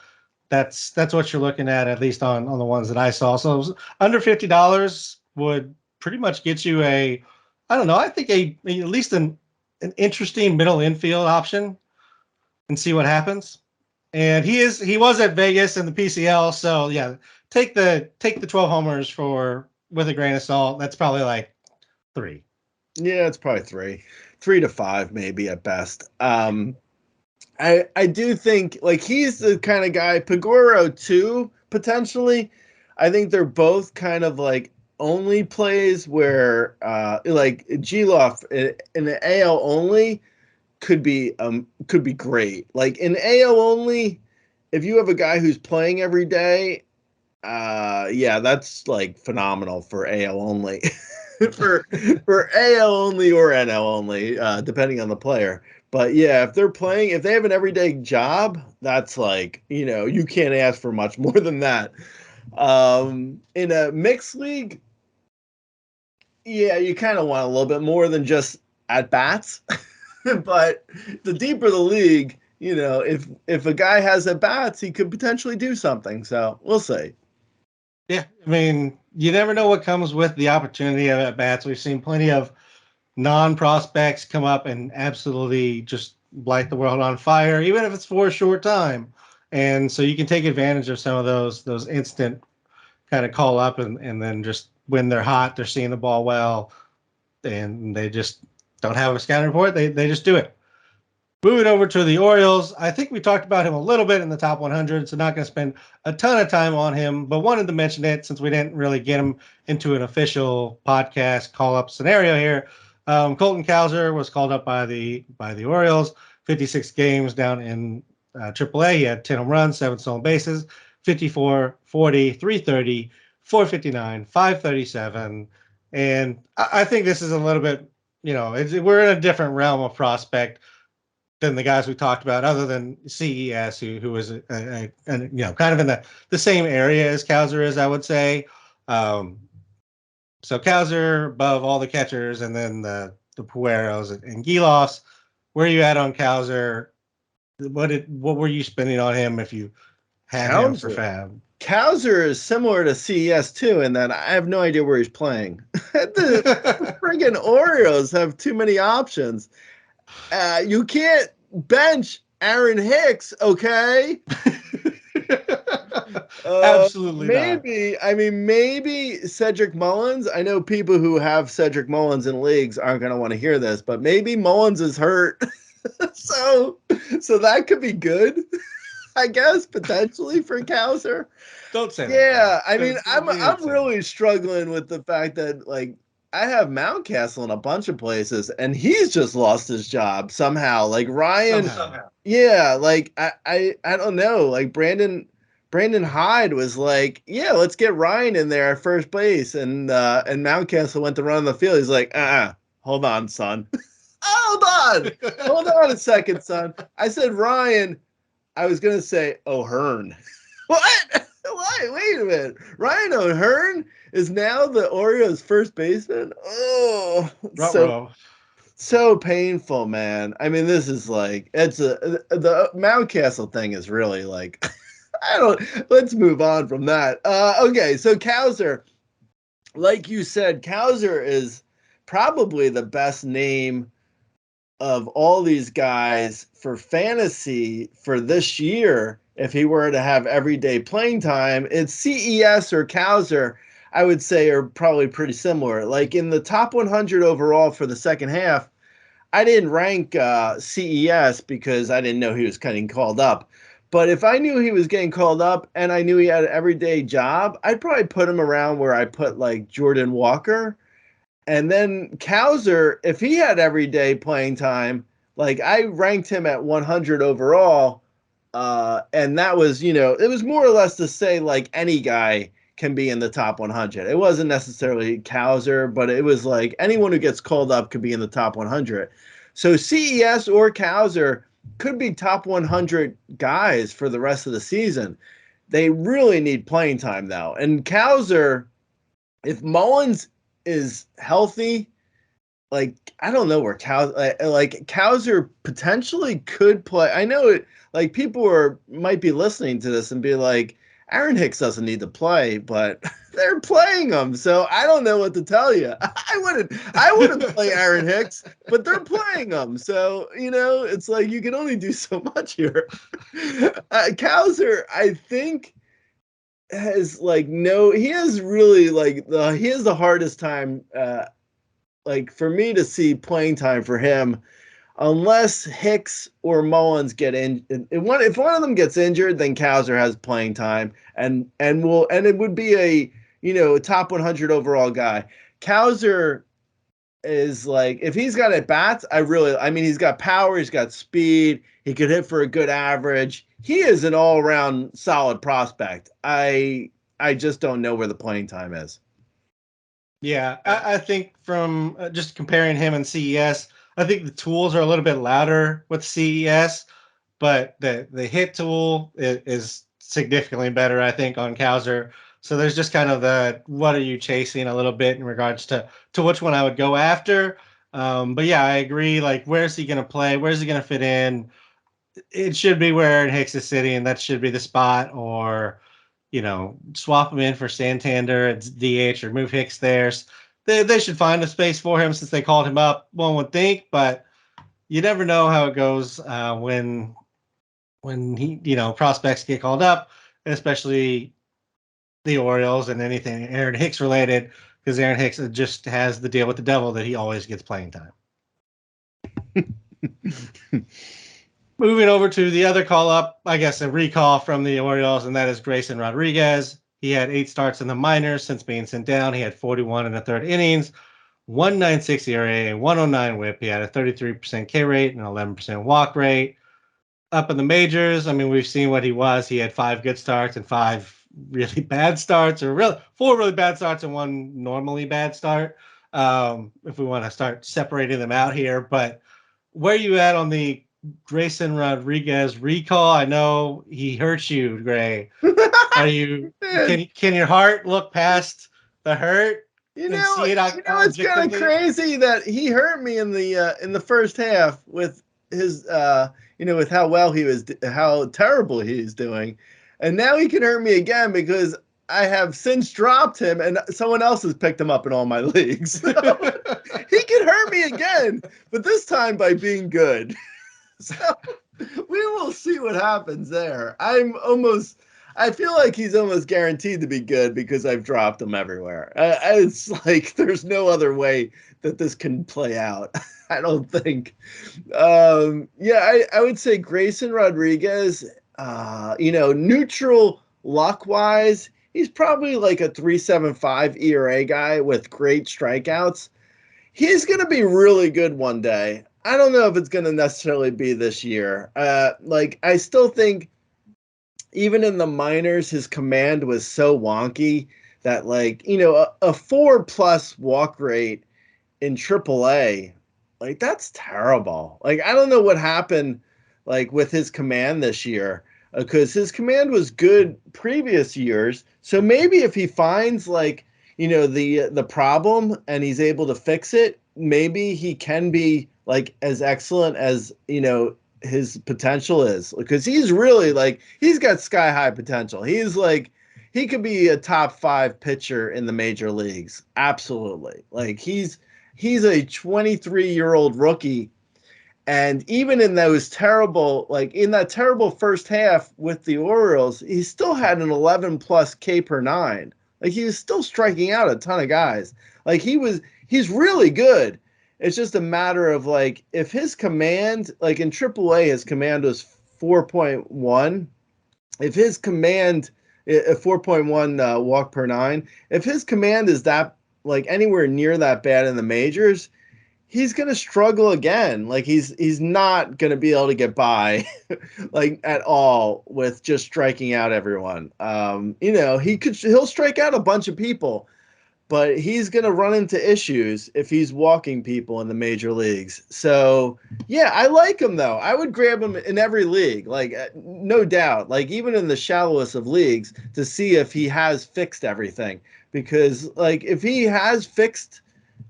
that's what you're looking at least on the ones that I saw. So under $50 would pretty much get you I don't know, I think at least an interesting middle infield option, and see what happens. And he was at Vegas in the PCL, so yeah, take the 12 homers with a grain of salt. That's probably like 3. Yeah, it's probably 3 to 5 maybe at best. I do think like he's the kind of guy. Peguero too, potentially. I think they're both kind of like only plays where like Gelof in the AL only could be great. Like in AL only, if you have a guy who's playing every day, yeah, that's like phenomenal for AL only. for AL only or NL only, depending on the player. But yeah, if they have an everyday job, that's like, you can't ask for much more than that. In a mixed league, yeah, you kind of want a little bit more than just at bats. But the deeper the league, if a guy has at bats, he could potentially do something. So we'll see. Yeah, I mean, you never know what comes with the opportunity of at bats. We've seen plenty of non-prospects come up and absolutely just light the world on fire, even if it's for a short time. And so you can take advantage of some of those instant kind of call up, and then just when they're hot, they're seeing the ball well, and they just don't have a scouting report. They just do it. Moving over to the Orioles, I think we talked about him a little bit in the top 100, so not going to spend a ton of time on him, but wanted to mention it since we didn't really get him into an official podcast call-up scenario here. Colton Cowser was called up by the Orioles, 56 games down in AAA. He had 10 home runs, 7 stolen bases, 54, 40, 330, 459, 537. And I think this is a little bit, we're in a different realm of prospect than the guys we talked about, other than CES, who was kind of in the same area as Cowser is, I would say. So Cowser above all the catchers, and then the Pegueros and Gelofs. Where are you at on Cowser? What were you spending on him if you had him for Fab? Cowser is similar to CES too, in that I have no idea where he's playing. The friggin' Orioles have too many options. You can't bench Aaron Hicks, okay? Absolutely maybe not. I mean, maybe Cedric Mullins. I know people who have Cedric Mullins in leagues aren't going to want to hear this, but maybe Mullins is hurt. so that could be good. I guess potentially for Cowser. Don't say that. Yeah, I mean, You didn't I'm say really struggling with the fact that like I have Mountcastle in a bunch of places, and he's just lost his job somehow. Like Ryan, somehow. yeah, like I don't know. Like Brandon Hyde was like, yeah, let's get Ryan in there at first base, and Mountcastle went to run on the field. He's like, hold on, son, hold on a second, son. I said Ryan. I was gonna say O'Hearn. What? What? Wait a minute. Ryan O'Hearn is now the Orioles' first baseman. Oh, Ruh-roh. so painful, man. I mean, this is like the Mountcastle thing is really like I don't. Let's move on from that. Okay, so Cowser, like you said, Cowser is probably the best name of all these guys for fantasy for this year. If he were to have everyday playing time, it's CES or Cowser, I would say, are probably pretty similar. Like in the top 100 overall for the second half, I didn't rank CES because I didn't know he was getting called up. But if I knew he was getting called up and I knew he had an everyday job, I'd probably put him around where I put like Jordan Walker. And then Cowser, if he had everyday playing time, like I ranked him at 100 overall. And that was, it was more or less to say like any guy can be in the top 100. It wasn't necessarily Cowser, but it was like anyone who gets called up could be in the top 100. So CES or Cowser could be top 100 guys for the rest of the season. They really need playing time though. And Cowser, if Mullins is healthy, like I don't know where Cowser potentially could play. I know it. Like people might be listening to this and be like, Aaron Hicks doesn't need to play, but they're playing him, so I don't know what to tell you. I wouldn't play Aaron Hicks, but they're playing him, so it's like you can only do so much here. Cowser, I think has like no he has really like he has the hardest time like for me to see playing time for him unless Hicks or Mullins get in. If one of them gets injured, then Cowser has playing time and it would be a top 100 overall guy. Cowser is like if he's got at bats, I mean he's got power, he's got speed, he could hit for a good average. He is an all-around solid prospect. I just don't know where the playing time is. Yeah, I think from just comparing him and CES, I think the tools are a little bit louder with CES, but the hit tool is significantly better, I think, on Cowser. So there's just kind of the what are you chasing a little bit in regards to which one I would go after. But yeah, I agree. Like, where's he going to play? Where's he going to fit in? It should be where Aaron Hicks is sitting, and that should be the spot. Or swap him in for Santander at DH or move Hicks there. They should find a space for him since they called him up, one would think, but you never know how it goes when prospects get called up, especially the Orioles and anything Aaron Hicks related, because Aaron Hicks just has the deal with the devil that he always gets playing time. Moving over to the other call up, I guess a recall from the Orioles, and that is Grayson Rodriguez. He had 8 starts in the minors since being sent down. He had 41 in the third innings, 1.96 ERA, 109 WHIP. He had a 33% K rate and an 11% walk rate. Up in the majors, I mean, we've seen what he was. He had 5 good starts and 5 really bad starts, or 4 really bad starts and 1 normally bad start. If we want to start separating them out here, but where are you at on the Grayson Rodriguez recall? I know he hurt you, Gray. Are you can your heart look past the hurt and see it It's kind of crazy that he hurt me in the first half with his with how terrible he's doing, and now he can hurt me again because I have since dropped him and someone else has picked him up in all my leagues. So he can hurt me again, but this time by being good. So we will see what happens there. I feel like he's almost guaranteed to be good because I've dropped him everywhere. It's like there's no other way that this can play out. I don't think. I would say Grayson Rodriguez. neutral luck wise, he's probably like a 3.75 ERA guy with great strikeouts. He's going to be really good one day. I don't know if it's going to necessarily be this year. I still think even in the minors, his command was so wonky that a 4+ walk rate in AAA, like that's terrible. Like I don't know what happened like with his command this year because his command was good previous years. So maybe if he finds the problem and he's able to fix it, maybe he can be like as excellent as his potential is because he's really he's got sky high potential. He could be a top 5 pitcher in the major leagues. Absolutely. Like he's a 23-year-old rookie. And even in those terrible, in that terrible first half with the Orioles, he still had an 11 plus K per nine. Like he was still striking out a ton of guys. He's really good. It's just a matter of if his command, in AAA, his command was 4.1. If his command, a 4.1 walk per nine, if his command is that anywhere near that bad in the majors, he's going to struggle again. He's not going to be able to get by at all with just striking out everyone. He'll strike out a bunch of people, but he's going to run into issues if he's walking people in the major leagues. So, yeah, I like him though. I would grab him in every league, no doubt, even in the shallowest of leagues to see if he has fixed everything, because if he has fixed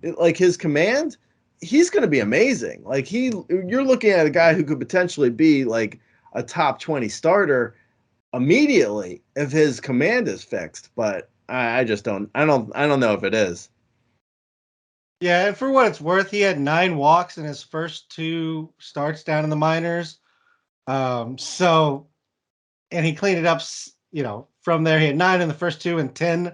his command, he's going to be amazing. You're looking at a guy who could potentially be a top 20 starter immediately if his command is fixed, but I just don't know if it is. Yeah, and for what it's worth, he had 9 walks in his first 2 starts down in the minors. So, and he cleaned it up, from there. He had 9 in the first 2 and 10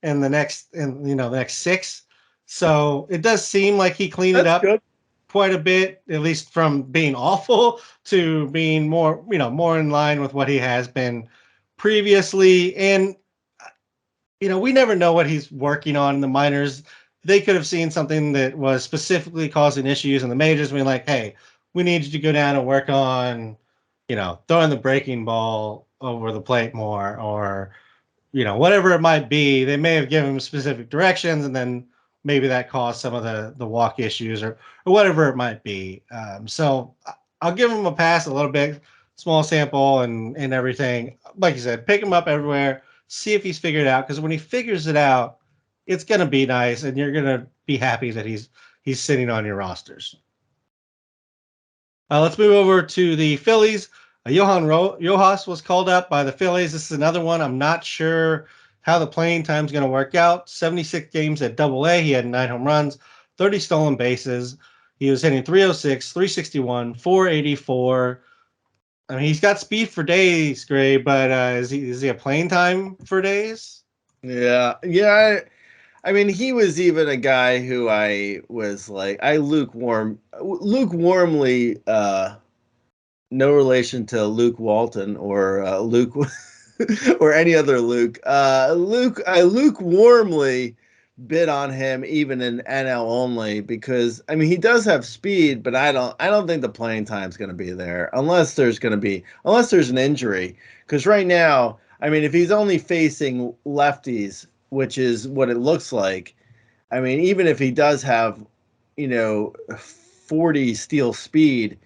in the next 6. So it does seem like he cleaned it That's up good. quite a bit, at least from being awful to being more in line with what he has been previously. And we never know what he's working on in the minors. They could have seen something that was specifically causing issues in the majors, being like, hey, we need you to go down and work on, throwing the breaking ball over the plate more, or, whatever it might be. They may have given him specific directions, and then maybe that caused some of the walk issues, or whatever it might be. So I'll give him a pass a little bit, small sample and everything. Like you said, pick him up everywhere, see if he's figured it out, because when he figures it out, it's going to be nice, and you're going to be happy that he's sitting on your rosters. Let's move over to the Phillies. Johan Rojas was called up by the Phillies. This is another one. I'm not sure how the playing time is going to work out. 76 games at Double-A. He had 9 home runs, 30 stolen bases. He was hitting 306, 361, 484. I mean, he's got speed for days, Gray, but is he a playing time for days? Yeah. Yeah. I mean, he was even a guy who I was I lukewarmly, no relation to Luke Walton or Luke or any other Luke. I lukewarmly bid on him even in NL only because I mean he does have speed, but I don't think the playing time's going to be there unless there's an injury. Because right now, I mean, if he's only facing lefties, which is what it looks like, I mean, even if he does have 40 steal speed,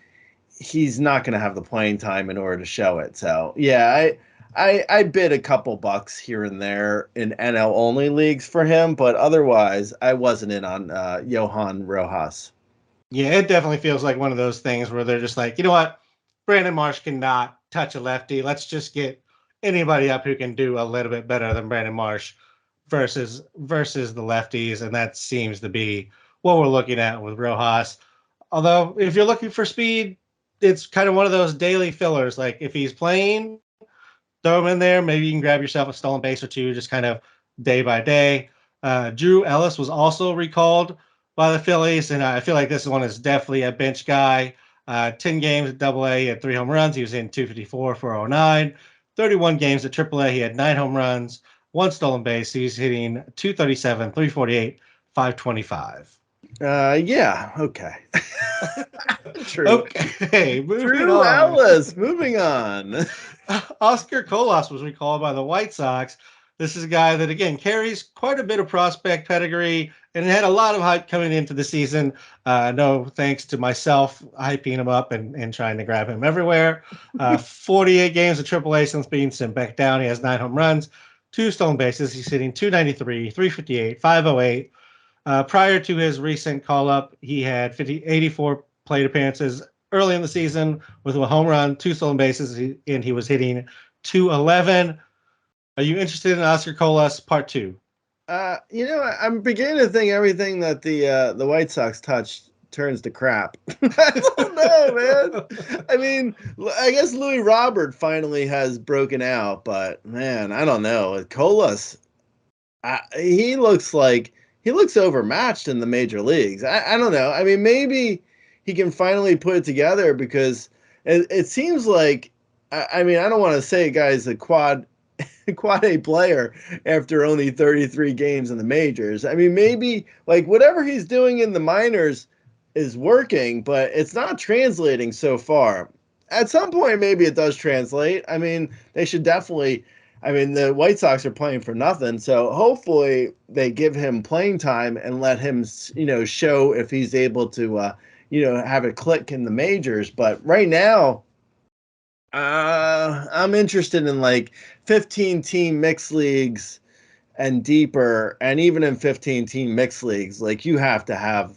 he's not going to have the playing time in order to show it. So yeah, I bid a couple bucks here and there in NL only leagues for him, but otherwise I wasn't in on Johan Rojas. Yeah, it definitely feels like one of those things where they're just like, you know what, Brandon Marsh cannot touch a lefty. Let's just get anybody up who can do a little bit better than Brandon Marsh versus the lefties, and that seems to be what we're looking at with Rojas. Although, if you're looking for speed, it's kind of one of those daily fillers. Like if he's playing, throw him in there. Maybe you can grab yourself a stolen base or two, just kind of day by day. Drew Ellis was also recalled by the Phillies, and I feel like this one is definitely a bench guy. 10 games at AA, he had 3 home runs. He was in 254 for 09. 31 games at AAA, he had 9 home runs, 1 stolen base. He's hitting 237, 348, 525. Yeah, okay. True. Okay, moving True, on. Alice. Moving on. Oscar Colas was recalled by the White Sox. This is a guy that, again, carries quite a bit of prospect pedigree and had a lot of hype coming into the season. No thanks to myself hyping him up and trying to grab him everywhere. 48 games at AAA since being sent back down. He has 9 home runs, 2 stolen bases. He's hitting 293, 358, 508. Prior to his recent call up, he had 84 plate appearances early in the season with a home run, 2 stolen bases, and he was hitting 211. Are you interested in Oscar Colas Part 2? I'm beginning to think everything that the White Sox touch turns to crap. I don't know, man. I mean, I guess Louis Robert finally has broken out, but man, I don't know. Colas, he looks overmatched in the major leagues. I don't know. I mean, maybe he can finally put it together because it seems like. I mean, I don't want to say guy's a quad A player after only 33 games in the majors. I mean, maybe like whatever he's doing in the minors is working, but it's not translating so far. At some point, maybe it does translate. I mean, they should definitely. I mean, the White Sox are playing for nothing, so hopefully they give him playing time and let him, show if he's able to, have it click in the majors. But right now, I'm interested in like 15 team mixed leagues and deeper, and even in 15 team mixed leagues, like you have to have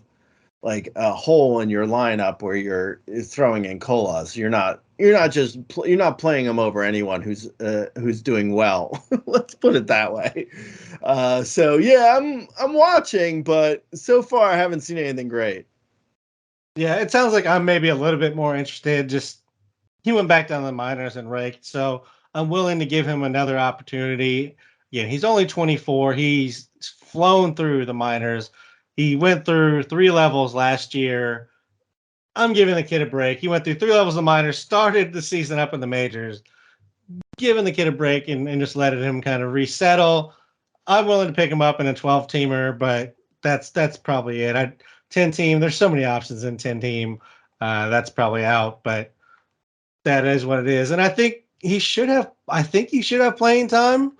like a hole in your lineup where you're throwing in Colas. You're not playing him over anyone who's doing well. Let's put it that way. So yeah, I'm watching, but so far I haven't seen anything great. Yeah, it sounds like I'm maybe a little bit more interested. Just he went back down to the minors and raked, so I'm willing to give him another opportunity. Yeah, he's only 24. He's flown through the minors. He went through 3 levels last year. I'm giving the kid a break. He went through 3 levels of minors, started the season up in the majors, giving the kid a break and just letting him kind of resettle. I'm willing to pick him up in a 12 teamer, but that's probably it. 10 team, there's so many options in 10 team. That's probably out, but that is what it is. And I think he should have playing time.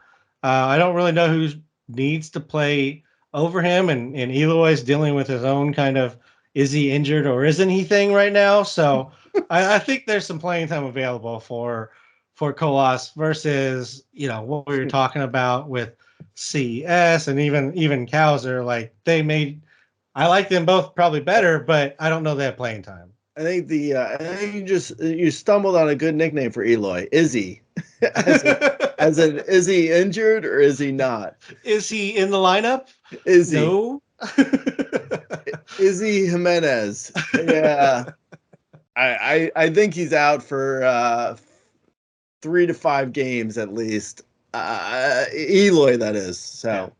I don't really know who needs to play over him, and Eloy's dealing with his own kind of is he injured or isn't he thing right now. So I think there's some playing time available for Colas versus what we were talking about with CS and even Cowser. Like I like them both probably better, but I don't know they have playing time. I think you stumbled on a good nickname for Eloy. Izzy, as in is he injured or is he not? Is he in the lineup? Izzy, No. Izzy Jimenez. Yeah, I think he's out for 3 to 5 games at least. Eloy, that is. So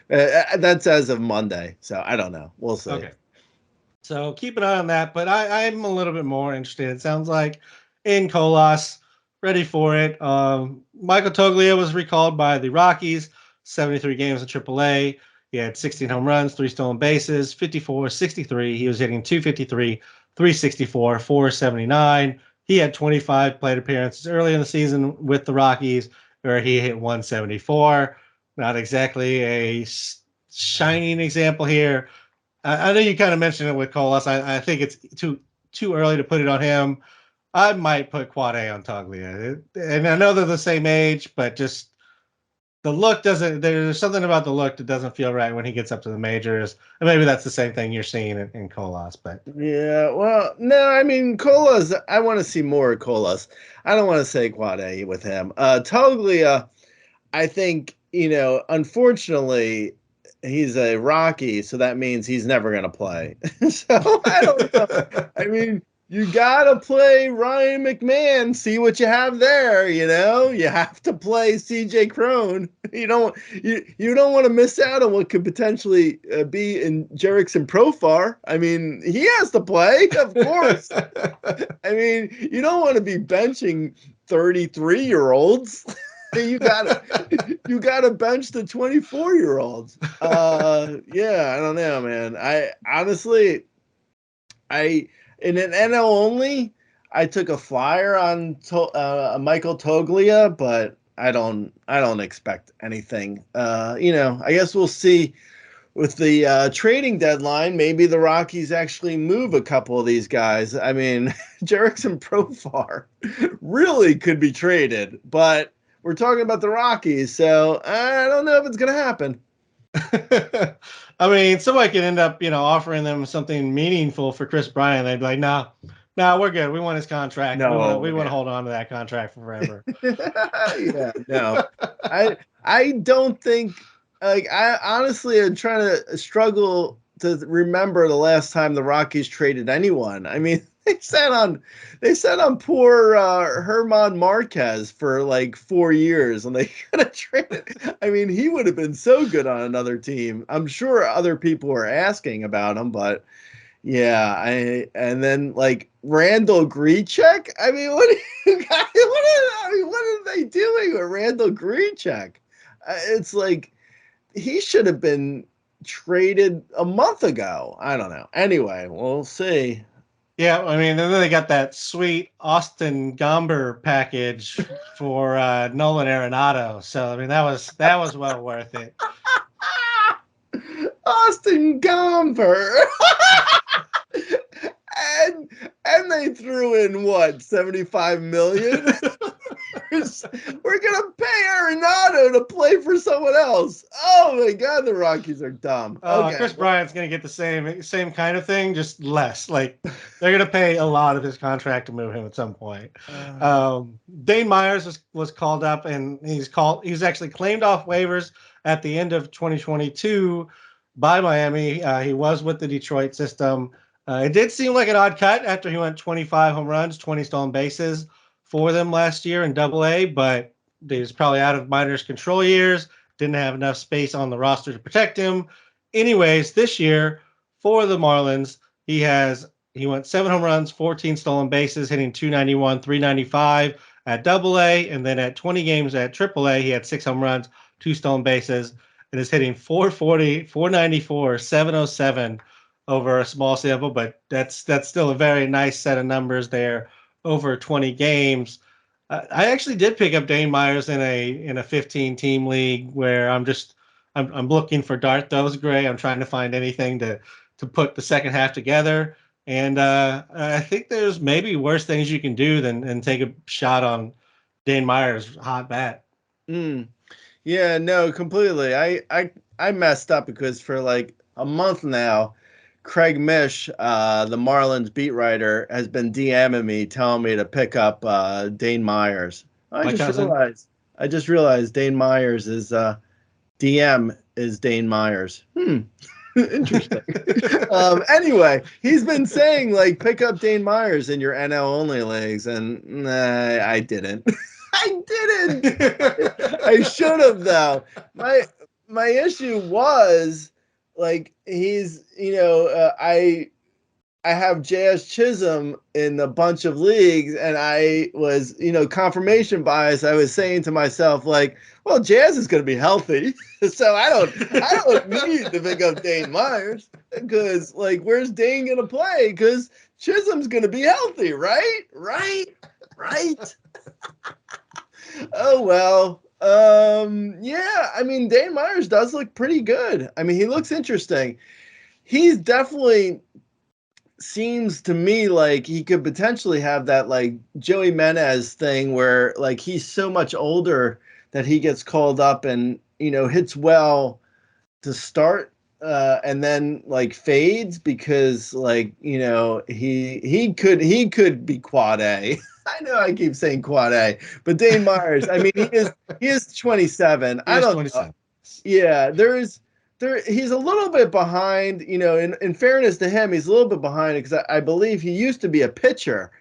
that's as of Monday. So I don't know. We'll see. Okay. So keep an eye on that. But I'm a little bit more interested. It sounds like in Colas, ready for it. Michael Toglia was recalled by the Rockies, 73 games in AAA. He had 16 home runs, 3 stolen bases, 54, 63. He was hitting 253, 364, 479. He had 25 plate appearances early in the season with the Rockies, where he hit 174. Not exactly a shining example here. I know you kind of mentioned it with Colas. I think it's too early to put it on him. I might put Quad A on Toglia. And I know they're the same age, but just the look doesn't. There's something about the look that doesn't feel right when he gets up to the majors. And maybe that's the same thing you're seeing in Colas. But Yeah, well, no, I mean Colas. I want to see more Colas. I don't want to say Quad A with him. Toglia, I think unfortunately, he's a Rocky, so that means he's never going to play. So I don't know. I mean, You gotta play Ryan McMahon. See what you have there. You have to play CJ Crone. You don't want to miss out on what could potentially be in Jerickson Profar. I mean, he has to play, of course. I mean, you don't want to be benching 33-year-olds. you gotta bench the 24-year-olds. Yeah, I don't know, man. I honestly, in an NL only, I took a flyer on Michael Toglia, but I don't expect anything. I guess we'll see with the trading deadline. Maybe the Rockies actually move a couple of these guys. I mean, Jerickson Profar really could be traded, but we're talking about the Rockies, so I don't know if it's gonna happen. I mean, somebody could end up, offering them something meaningful for Chris Bryant. They'd be like, no, we're good. We want his contract. No, we want to hold on to that contract forever. Yeah, no. I don't think, like, I honestly am trying to struggle to remember the last time the Rockies traded anyone. I mean, they sat on poor Herman Marquez for like 4 years, and they could have traded. I mean, he would have been so good on another team. I'm sure other people were asking about him, but yeah, and then like Randall Grichuk. I mean, what do you guys? What are they doing with Randall Grichuk? It's like he should have been traded a month ago. I don't know. Anyway, we'll see. Yeah, I mean, and then they got that sweet Austin Gomber package for Nolan Arenado. So I mean, that was well worth it. Austin Gomber. and they threw in what, 75 million? We're gonna pay Arenado to play for someone else. Oh my god, the Rockies are dumb. Okay. Chris Bryant's gonna get the same kind of thing, just less. Like they're gonna pay a lot of his contract to move him at some point. Dane Myers was called up, and he's actually claimed off waivers at the end of 2022 by Miami. He was with the Detroit system. It did seem like an odd cut after he went 25 home runs, 20 stolen bases for them last year in Double-A, but he was probably out of minors control years, didn't have enough space on the roster to protect him. Anyways, this year for the Marlins, he went 7 home runs, 14 stolen bases, hitting 291, 395 at Double-A, and then at 20 games at Triple-A, he had 6 home runs, 2 stolen bases, and is hitting 440, 494, 707 over a small sample, but that's still a very nice set of numbers there over 20 games. I actually did pick up Dane Myers in a 15 team league where I'm looking for dart those gray. I'm trying to find anything to put the second half together, and I think there's maybe worse things you can do than take a shot on Dane Myers' hot bat. Yeah, no, completely. I messed up because for like a month now, Craig Mish, the Marlins beat writer, has been DMing me, telling me to pick up Dane Myers. I just realized Dane Myers is DM is Dane Myers. Interesting. Anyway, he's been saying like pick up Dane Myers in your NL only leagues, and I didn't. I didn't. I should have though. My issue was like he's I have Jazz Chisholm in a bunch of leagues, and I was, confirmation bias. I was saying to myself, like, well, Jazz is going to be healthy, so I don't need to pick up Dane Myers because, like, where's Dane going to play? Because Chisholm's going to be healthy, right? Oh well. Yeah. I mean, Dane Myers does look pretty good. I mean, he looks interesting. He's definitely seems to me like he could potentially have that like Joey Menez thing where like he's so much older that he gets called up and hits well to start and then like fades because like he could be quad A. I know I keep saying quad A, but Dane Myers, I mean he is 27. I don't know. Yeah, there's he's a little bit behind. In fairness to him, he's a little bit behind because I believe he used to be a pitcher.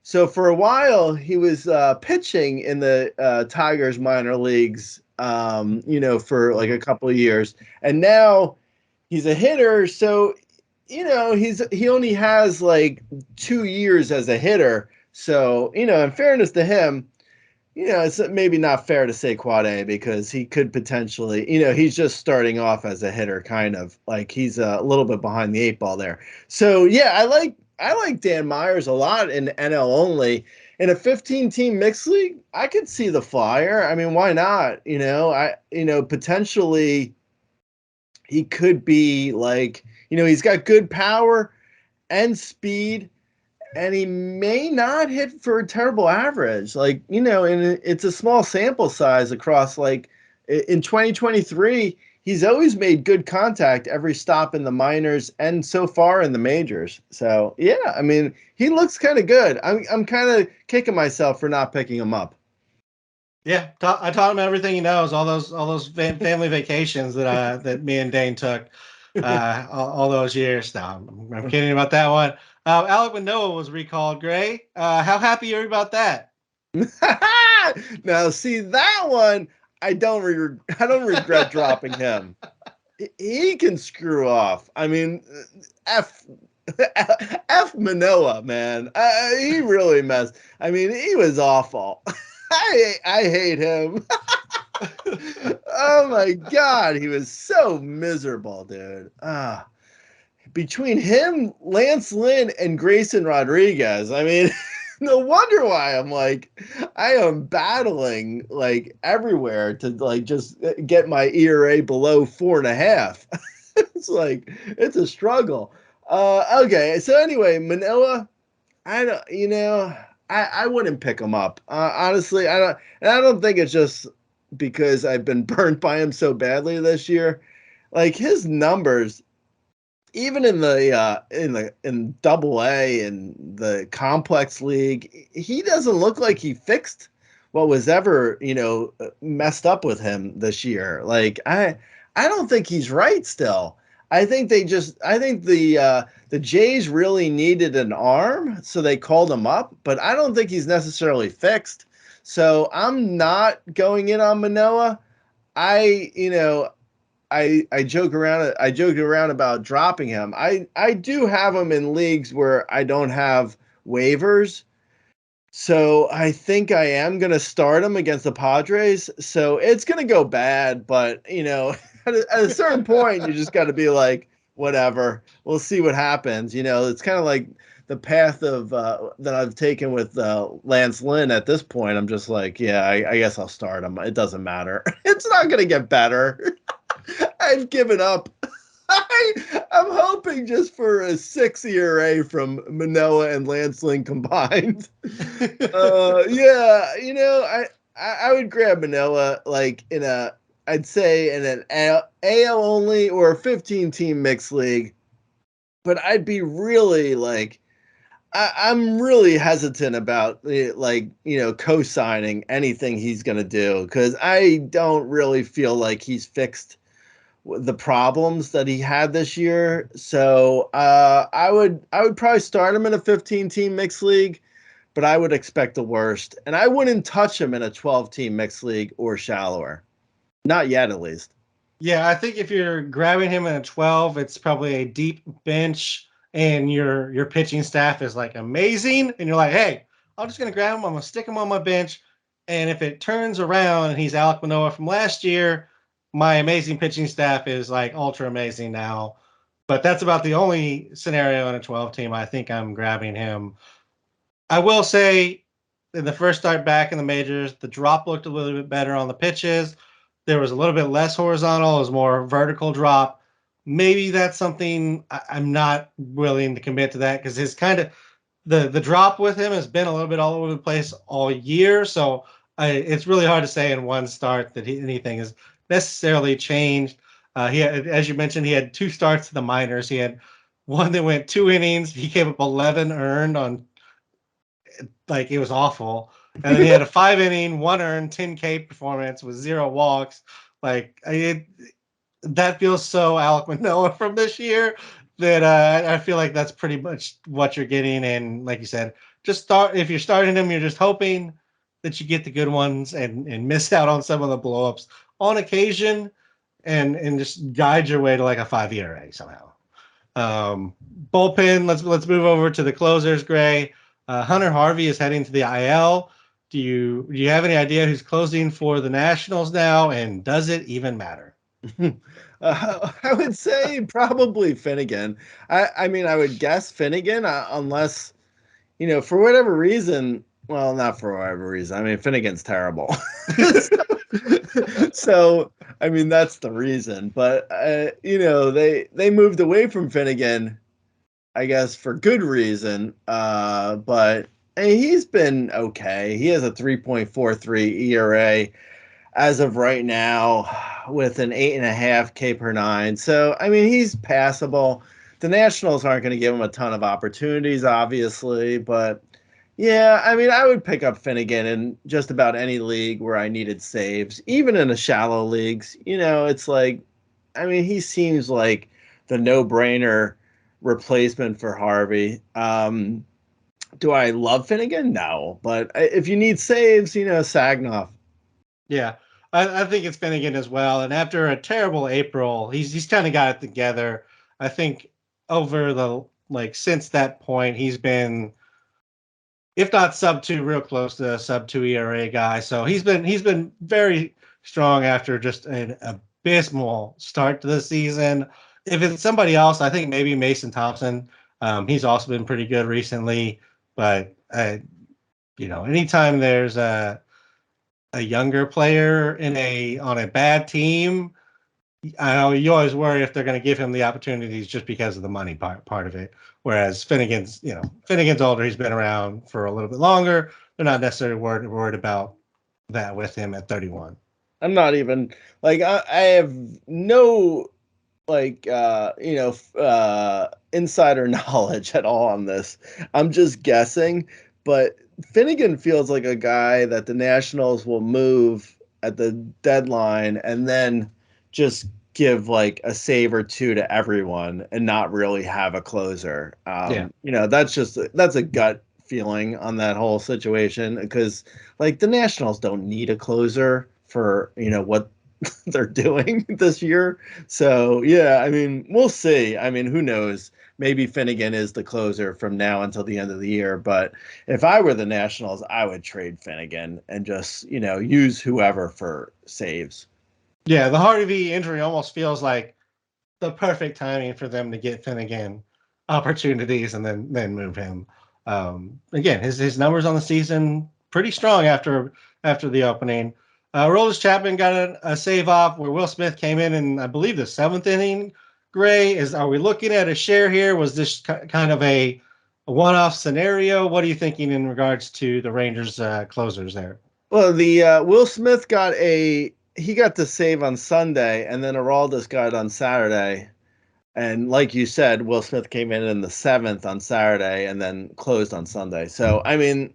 So for a while, he was pitching in the Tigers minor leagues, for like a couple of years, and now he's a hitter. So he only has like 2 years as a hitter. So in fairness to him, it's maybe not fair to say quad A because he could potentially, he's just starting off as a hitter, kind of like he's a little bit behind the eight ball there. So yeah, I like Dan Myers a lot in NL only. In a 15-team mixed league, I could see the flyer. I mean, why not? Potentially he could be like, he's got good power and speed, and he may not hit for a terrible average. Like, and it's a small sample size across, like, in 2023, he's always made good contact every stop in the minors and so far in the majors. So, yeah, I mean, he looks kind of good. I'm kind of kicking myself for not picking him up. Yeah, I taught him everything he knows. All those family vacations that me and Dane took all those years. Now I'm kidding about that one. Alek Manoah was recalled. Gray, how happy are you about that? Now, see that one, I don't regret dropping him. He can screw off. I mean, F F Manoah, man. He really messed. I mean, he was awful. I hate him. Oh my god, he was so miserable, dude. Between him, Lance Lynn, and Grayson Rodriguez, I mean, no wonder why I am battling like everywhere to like just get my ERA below 4.5. It's a struggle. Okay, so anyway, Manoah, I don't, I wouldn't pick him up. Honestly, I don't think it's just because I've been burnt by him so badly this year. Like his numbers, even in double A and the complex league, he doesn't look like he fixed what was ever, messed up with him this year. Like I don't think he's right still. I think the Jays really needed an arm, so they called him up, but I don't think he's necessarily fixed. So I'm not going in on Manoah. I, you know, I joke around. I joke around about dropping him. I do have him in leagues where I don't have waivers, so I think I am gonna start him against the Padres. So it's gonna go bad, but at a certain point, you just got to be like, whatever. We'll see what happens. It's kind of like the path of that I've taken with Lance Lynn. At this point, I'm just like, yeah, I guess I'll start him. It doesn't matter. It's not gonna get better. I've given up. I'm hoping just for a 6 ERA from Manoah and Lance Lynn combined. Yeah, I would grab Manoah like I'd say in an AL only or a 15-team mixed league, but I'd be really like I'm really hesitant about co-signing anything he's gonna do because I don't really feel like he's fixed the problems that he had this year. So I would probably start him in a 15-team mixed league, but I would expect the worst. And I wouldn't touch him in a 12-team mixed league or shallower. Not yet, at least. Yeah, I think if you're grabbing him in a 12, it's probably a deep bench and your pitching staff is like amazing. And you're like, hey, I'm just gonna grab him, I'm gonna stick him on my bench. And if it turns around and he's Alek Manoah from last year, my amazing pitching staff is like ultra amazing now. But that's about the only scenario in a 12 team I think I'm grabbing him. I will say in the first start back in the majors, the drop looked a little bit better on the pitches. There was a little bit less horizontal, it was more vertical drop. Maybe that's something I'm not willing to commit to that because his kind of the drop with him has been a little bit all over the place all year. So it's really hard to say in one start that anything has necessarily changed. He had, as you mentioned, he had 2 starts to the minors. He had one that went 2 innings. He came up 11 earned on, like, it was awful. And then he had a 5 inning, 1 earned, 10K performance with 0 walks. Like that feels so Alek Manoah from this year that I feel like that's pretty much what you're getting. And like you said, just start if you're starting them, you're just hoping that you get the good ones and miss out on some of the blowups on occasion, and just guide your way to like a 5 ERA somehow. Bullpen. Let's move over to the closers. Gray. Hunter Harvey is heading to the IL. Do you have any idea who's closing for the Nationals now, and does it even matter? I would say probably Finnegan. I mean, I would guess Finnegan, unless, for whatever reason. Well, not for whatever reason. I mean, Finnegan's terrible. So, I mean, that's the reason. But they moved away from Finnegan, I guess, for good reason. But I mean, he's been okay. He has a 3.43 ERA as of right now with an 8.5 K per nine. So, I mean, he's passable. The Nationals aren't going to give him a ton of opportunities, obviously, but yeah, I mean, I would pick up Finnegan in just about any league where I needed saves, even in the shallow leagues. It's like, I mean, he seems like the no-brainer replacement for Harvey. Do I love Finnegan? No, but if you need saves, Sagnoff. Yeah, I think it's Finnegan as well. And after a terrible April, he's kind of got it together. I think over the since that point, he's been, if not sub two, real close to a sub two ERA guy. So he's been very strong after just an abysmal start to the season. If it's somebody else, I think maybe Mason Thompson. He's also been pretty good recently, but anytime there's a younger player on a bad team, I know you always worry if they're going to give him the opportunities just because of the money part of it. Whereas Finnegan's older, he's been around for a little bit longer. They're not necessarily worried about that with him at 31. I'm not even like I have no insider knowledge at all on this. I'm just guessing, but Finnegan feels like a guy that the Nationals will move at the deadline and then just give like a save or two to everyone and not really have a closer. Yeah. That's a gut feeling on that whole situation because like the Nationals don't need a closer for what they're doing this year. So yeah, I mean, we'll see. I mean, who knows? Maybe Finnegan is the closer from now until the end of the year. But if I were the Nationals, I would trade Finnegan and just use whoever for saves. Yeah, the Harvey injury almost feels like the perfect timing for them to get Finnegan opportunities and then move him. Again, his numbers on the season pretty strong after the opening. Roldis Chapman got a save off where Will Smith came in I believe the seventh inning. Gray, are we looking at a share here? Was this kind of a one-off scenario? What are you thinking in regards to the Rangers closers there? Well, the Will Smith he got the save on Sunday, and then Araldis got it on Saturday. And like you said, Will Smith came in the seventh on Saturday and then closed on Sunday. So, I mean,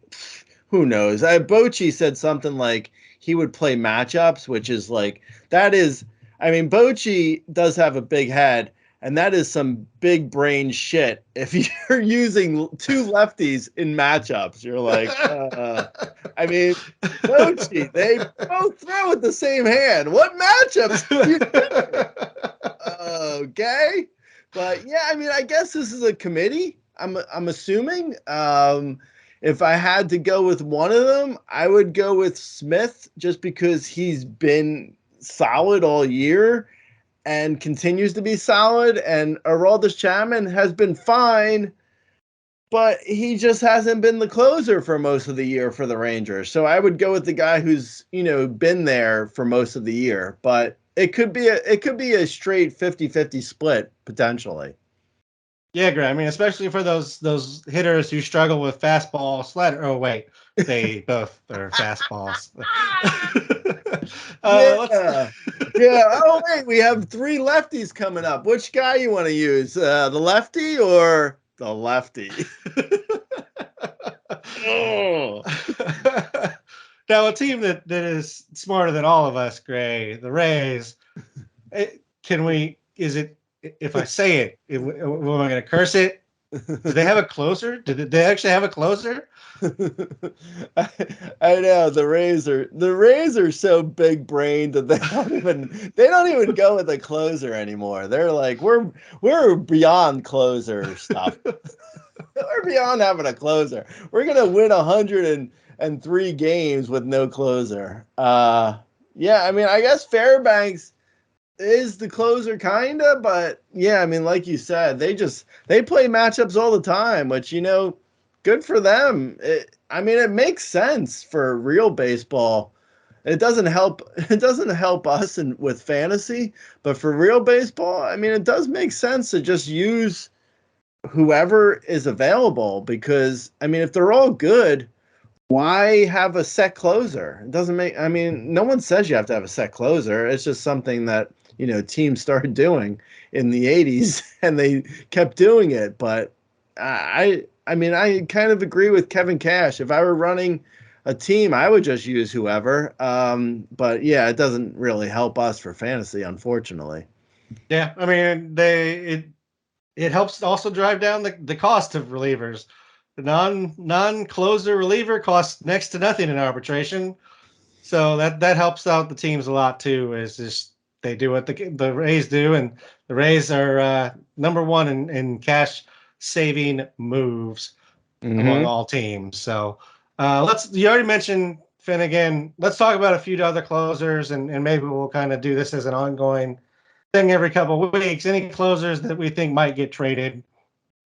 who knows? Bochy said something like he would play matchups, which is like, I mean, Bochy does have a big head, and that is some big brain shit. If you're using two lefties in matchups, you're like, I mean, Bochy, they both throw with the same hand. What matchups are you doing? Okay. But yeah, I mean, I guess this is a committee. I'm assuming. If I had to go with one of them, I would go with Smith just because he's been solid all year and continues to be solid. And Aroldis Chapman has been fine, but he just hasn't been the closer for most of the year for the Rangers. So I would go with the guy who's, been there for most of the year. But it could be a straight 50-50 split potentially. Yeah, Grant. I mean, especially for those hitters who struggle with fastball slider. Oh wait, they both are fastballs. Let's. Yeah. Yeah. Oh wait, we have three lefties coming up. Which guy you want to use? The lefty or the lefty? Oh. Now, a team that is smarter than all of us, Gray, the Rays. can we? Is it if I say it? Am I going to curse it? Do they have a closer? Did they actually have a closer? I, I know the Rays are so big brained that they don't even go with a closer anymore. They're like we're beyond closer stuff. We're beyond having a closer. We're gonna win 103 games with no closer. Yeah, I mean, I guess Fairbanks is the closer kinda, but yeah, I mean, like you said, they play matchups all the time, which good for them. I mean, it makes sense for real baseball. It doesn't help. It doesn't help us with fantasy, but for real baseball, I mean, it does make sense to just use whoever is available because I mean, if they're all good, why have a set closer? It doesn't make. I mean, no one says you have to have a set closer. It's just something that teams started doing in the '80s, and they kept doing it. But I mean, I kind of agree with Kevin Cash. If I were running a team, I would just use whoever. But yeah, it doesn't really help us for fantasy, unfortunately. Yeah, I mean, it helps also drive down the cost of relievers. The non closer reliever costs next to nothing in arbitration, so that helps out the teams a lot too. Is just they do what the Rays do, and the Rays are number one in cash saving moves among Mm-hmm. all teams. So you already mentioned Finnegan. Let's talk about a few other closers, and maybe we'll kind of do this as an ongoing thing every couple of weeks. Any closers that we think might get traded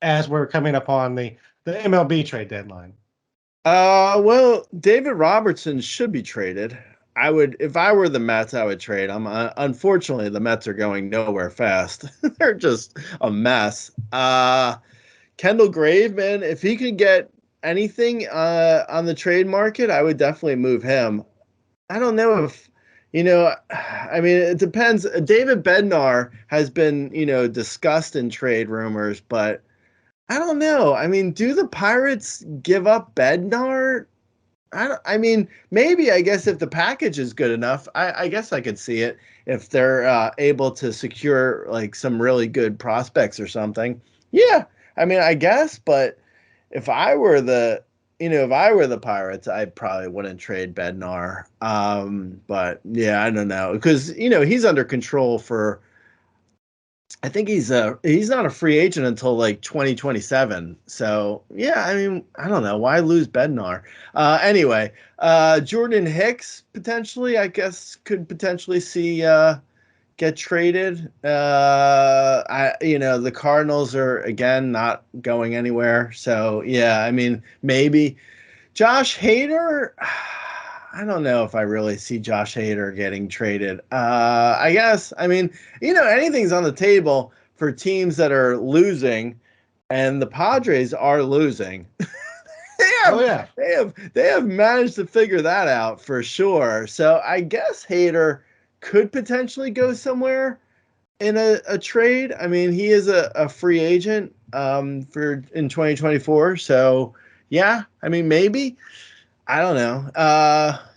as we're coming up on the MLB trade deadline. Well, David Robertson should be traded. I would, if I were the Mets, I would trade him. Unfortunately, the Mets are going nowhere fast. They're just a mess. Kendall Graveman, if he could get anything on the trade market, I would definitely move him. I don't know if, I mean, it depends. David Bednar has been, discussed in trade rumors, but I don't know. I mean, do the Pirates give up Bednar? I mean, maybe. I guess if the package is good enough, I guess I could see it if they're able to secure like some really good prospects or something. Yeah, I mean, I guess. But if I were the Pirates, I probably wouldn't trade Bednar. But yeah, I don't know because he's under control for I think he's not a free agent until like 2027. So yeah, I mean, I don't know why lose Bednar. Anyway, Jordan Hicks potentially, I guess, could potentially see get traded. The Cardinals are again not going anywhere. So yeah, I mean, maybe Josh Hader. I don't know if I really see Josh Hader getting traded. I guess, I mean, anything's on the table for teams that are losing, and the Padres are losing. they Oh have, yeah, they have managed to figure that out for sure. So I guess Hader could potentially go somewhere in a trade. I mean, he is a free agent for in 2024. So yeah, I mean, maybe. I don't know.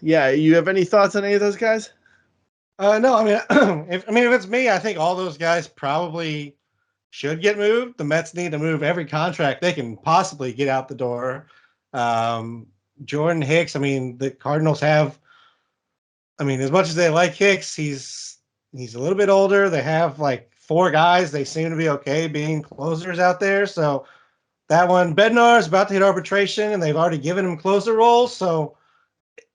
Yeah, you have any thoughts on any of those guys? no, I mean, if it's me, I think all those guys probably should get moved. The Mets need to move every contract they can possibly get out the door. Um, Jordan Hicks, I mean, the Cardinals have. I mean, as much as they like Hicks, he's a little bit older. They have like four guys. They seem to be okay being closers out there. So that one, Bednar is about to hit arbitration, and they've already given him closer roles. So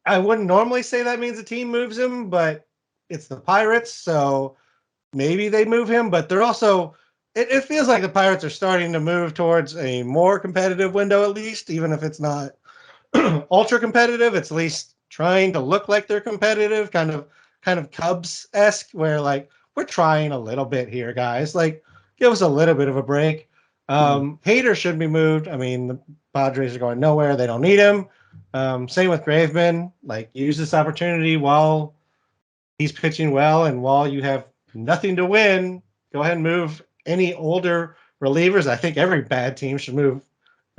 I wouldn't normally say that means a team moves him, but it's the Pirates, so maybe they move him. But they're also, it feels like the Pirates are starting to move towards a more competitive window, at least, even if it's not ultra competitive. It's at least trying to look like they're competitive, kind of Cubs esque, where like we're trying a little bit here, guys. Like, give us a little bit of a break. Mhm. Hader should be moved. I mean, the Padres are going nowhere. They don't need him. Same with Graveman. Like, use this opportunity while he's pitching well and while you have nothing to win. Go ahead and move any older relievers. I think every bad team should move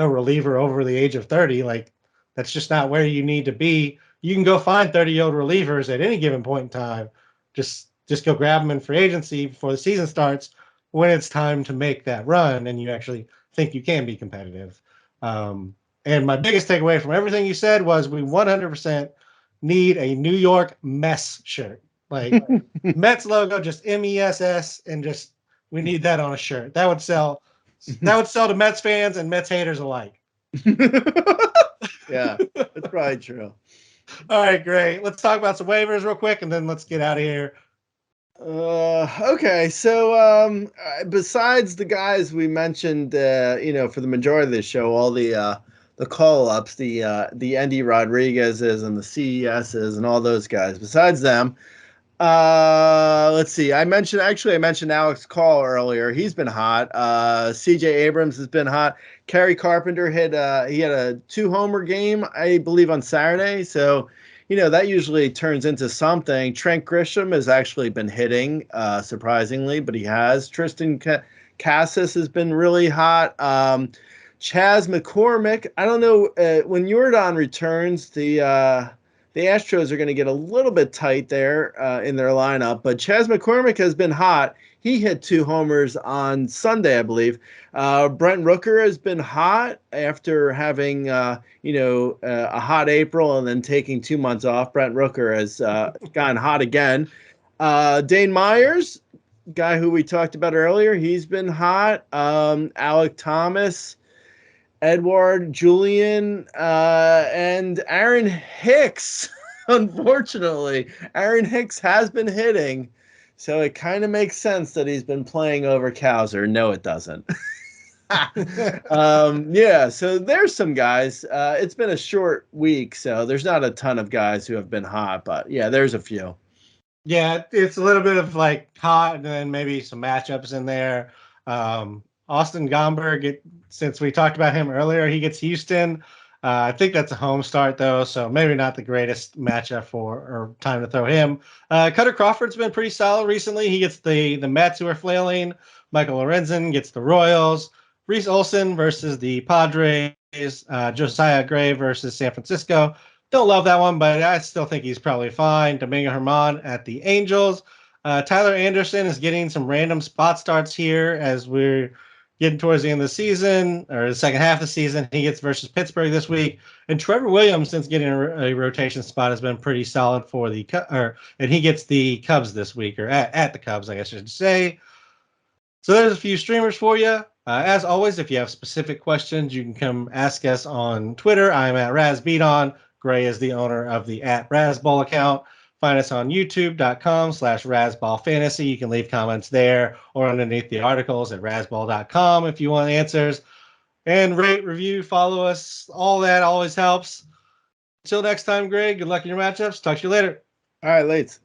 a reliever over the age of 30. Like, that's just not where you need to be. You can go find 30-year-old relievers at any given point in time. Just just go grab them in free agency before the season starts when it's time to make that run and you actually think you can be competitive. And my biggest takeaway from everything you said was we 100% need a New York Mess shirt. Like Mets logo, just MESS, and just we need that on a shirt. That would sell. That would sell to Mets fans and Mets haters alike. Yeah, that's probably true. All right, great. Let's talk about some waivers real quick, and then let's get out of here. Okay, so besides the guys we mentioned, for the majority of this show, all the call ups, the Endy Rodriguez's and the CES's and all those guys. Besides them, let's see. I mentioned Alex Call earlier. He's been hot. CJ Abrams has been hot. Kerry Carpenter he had a 2-homer game, I believe, on Saturday. So, that usually turns into something. Trent Grisham has actually been hitting, surprisingly, but he has. Tristan Cassis has been really hot. Chas McCormick, I don't know, when Jordan returns, the Astros are going to get a little bit tight there in their lineup, but Chas McCormick has been hot. He hit 2 homers on Sunday, I believe. Brent Rooker has been hot after having, a hot April and then taking 2 months off. Brent Rooker has gotten hot again. Dane Myers, guy who we talked about earlier, he's been hot. Alek Thomas, Edward Julian, and Aaron Hicks. Unfortunately, Aaron Hicks has been hitting, so it kind of makes sense that he's been playing over Cowser. No, it doesn't. Yeah, so there's some guys. It's been a short week, so there's not a ton of guys who have been hot, but yeah, there's a few. Yeah, it's a little bit of like hot and then maybe some matchups in there. Austin Gomberg, since we talked about him earlier, he gets Houston. I think that's a home start, though, so maybe not the greatest matchup or time to throw him. Cutter Crawford's been pretty solid recently. He gets the Mets, who are flailing. Michael Lorenzen gets the Royals. Reese Olson versus the Padres. Josiah Gray versus San Francisco. Don't love that one, but I still think he's probably fine. Domingo Herman at the Angels. Tyler Anderson is getting some random spot starts here as we're getting towards the end of the season or the second half of the season. He gets versus Pittsburgh this week. And Trevor Williams, since getting a rotation spot, has been pretty solid for and he gets the Cubs this week, or at the Cubs, I guess I should say. So there's a few streamers for you. As always, if you have specific questions, you can come ask us on Twitter. I'm at RazBeaton. Gray is the owner of the @Razball account. Find us on youtube.com/RazballFantasy. You can leave comments there or underneath the articles at razball.com if you want answers. And rate, review, follow us. All that always helps. Until next time, Greg, good luck in your matchups. Talk to you later. All right, Lates.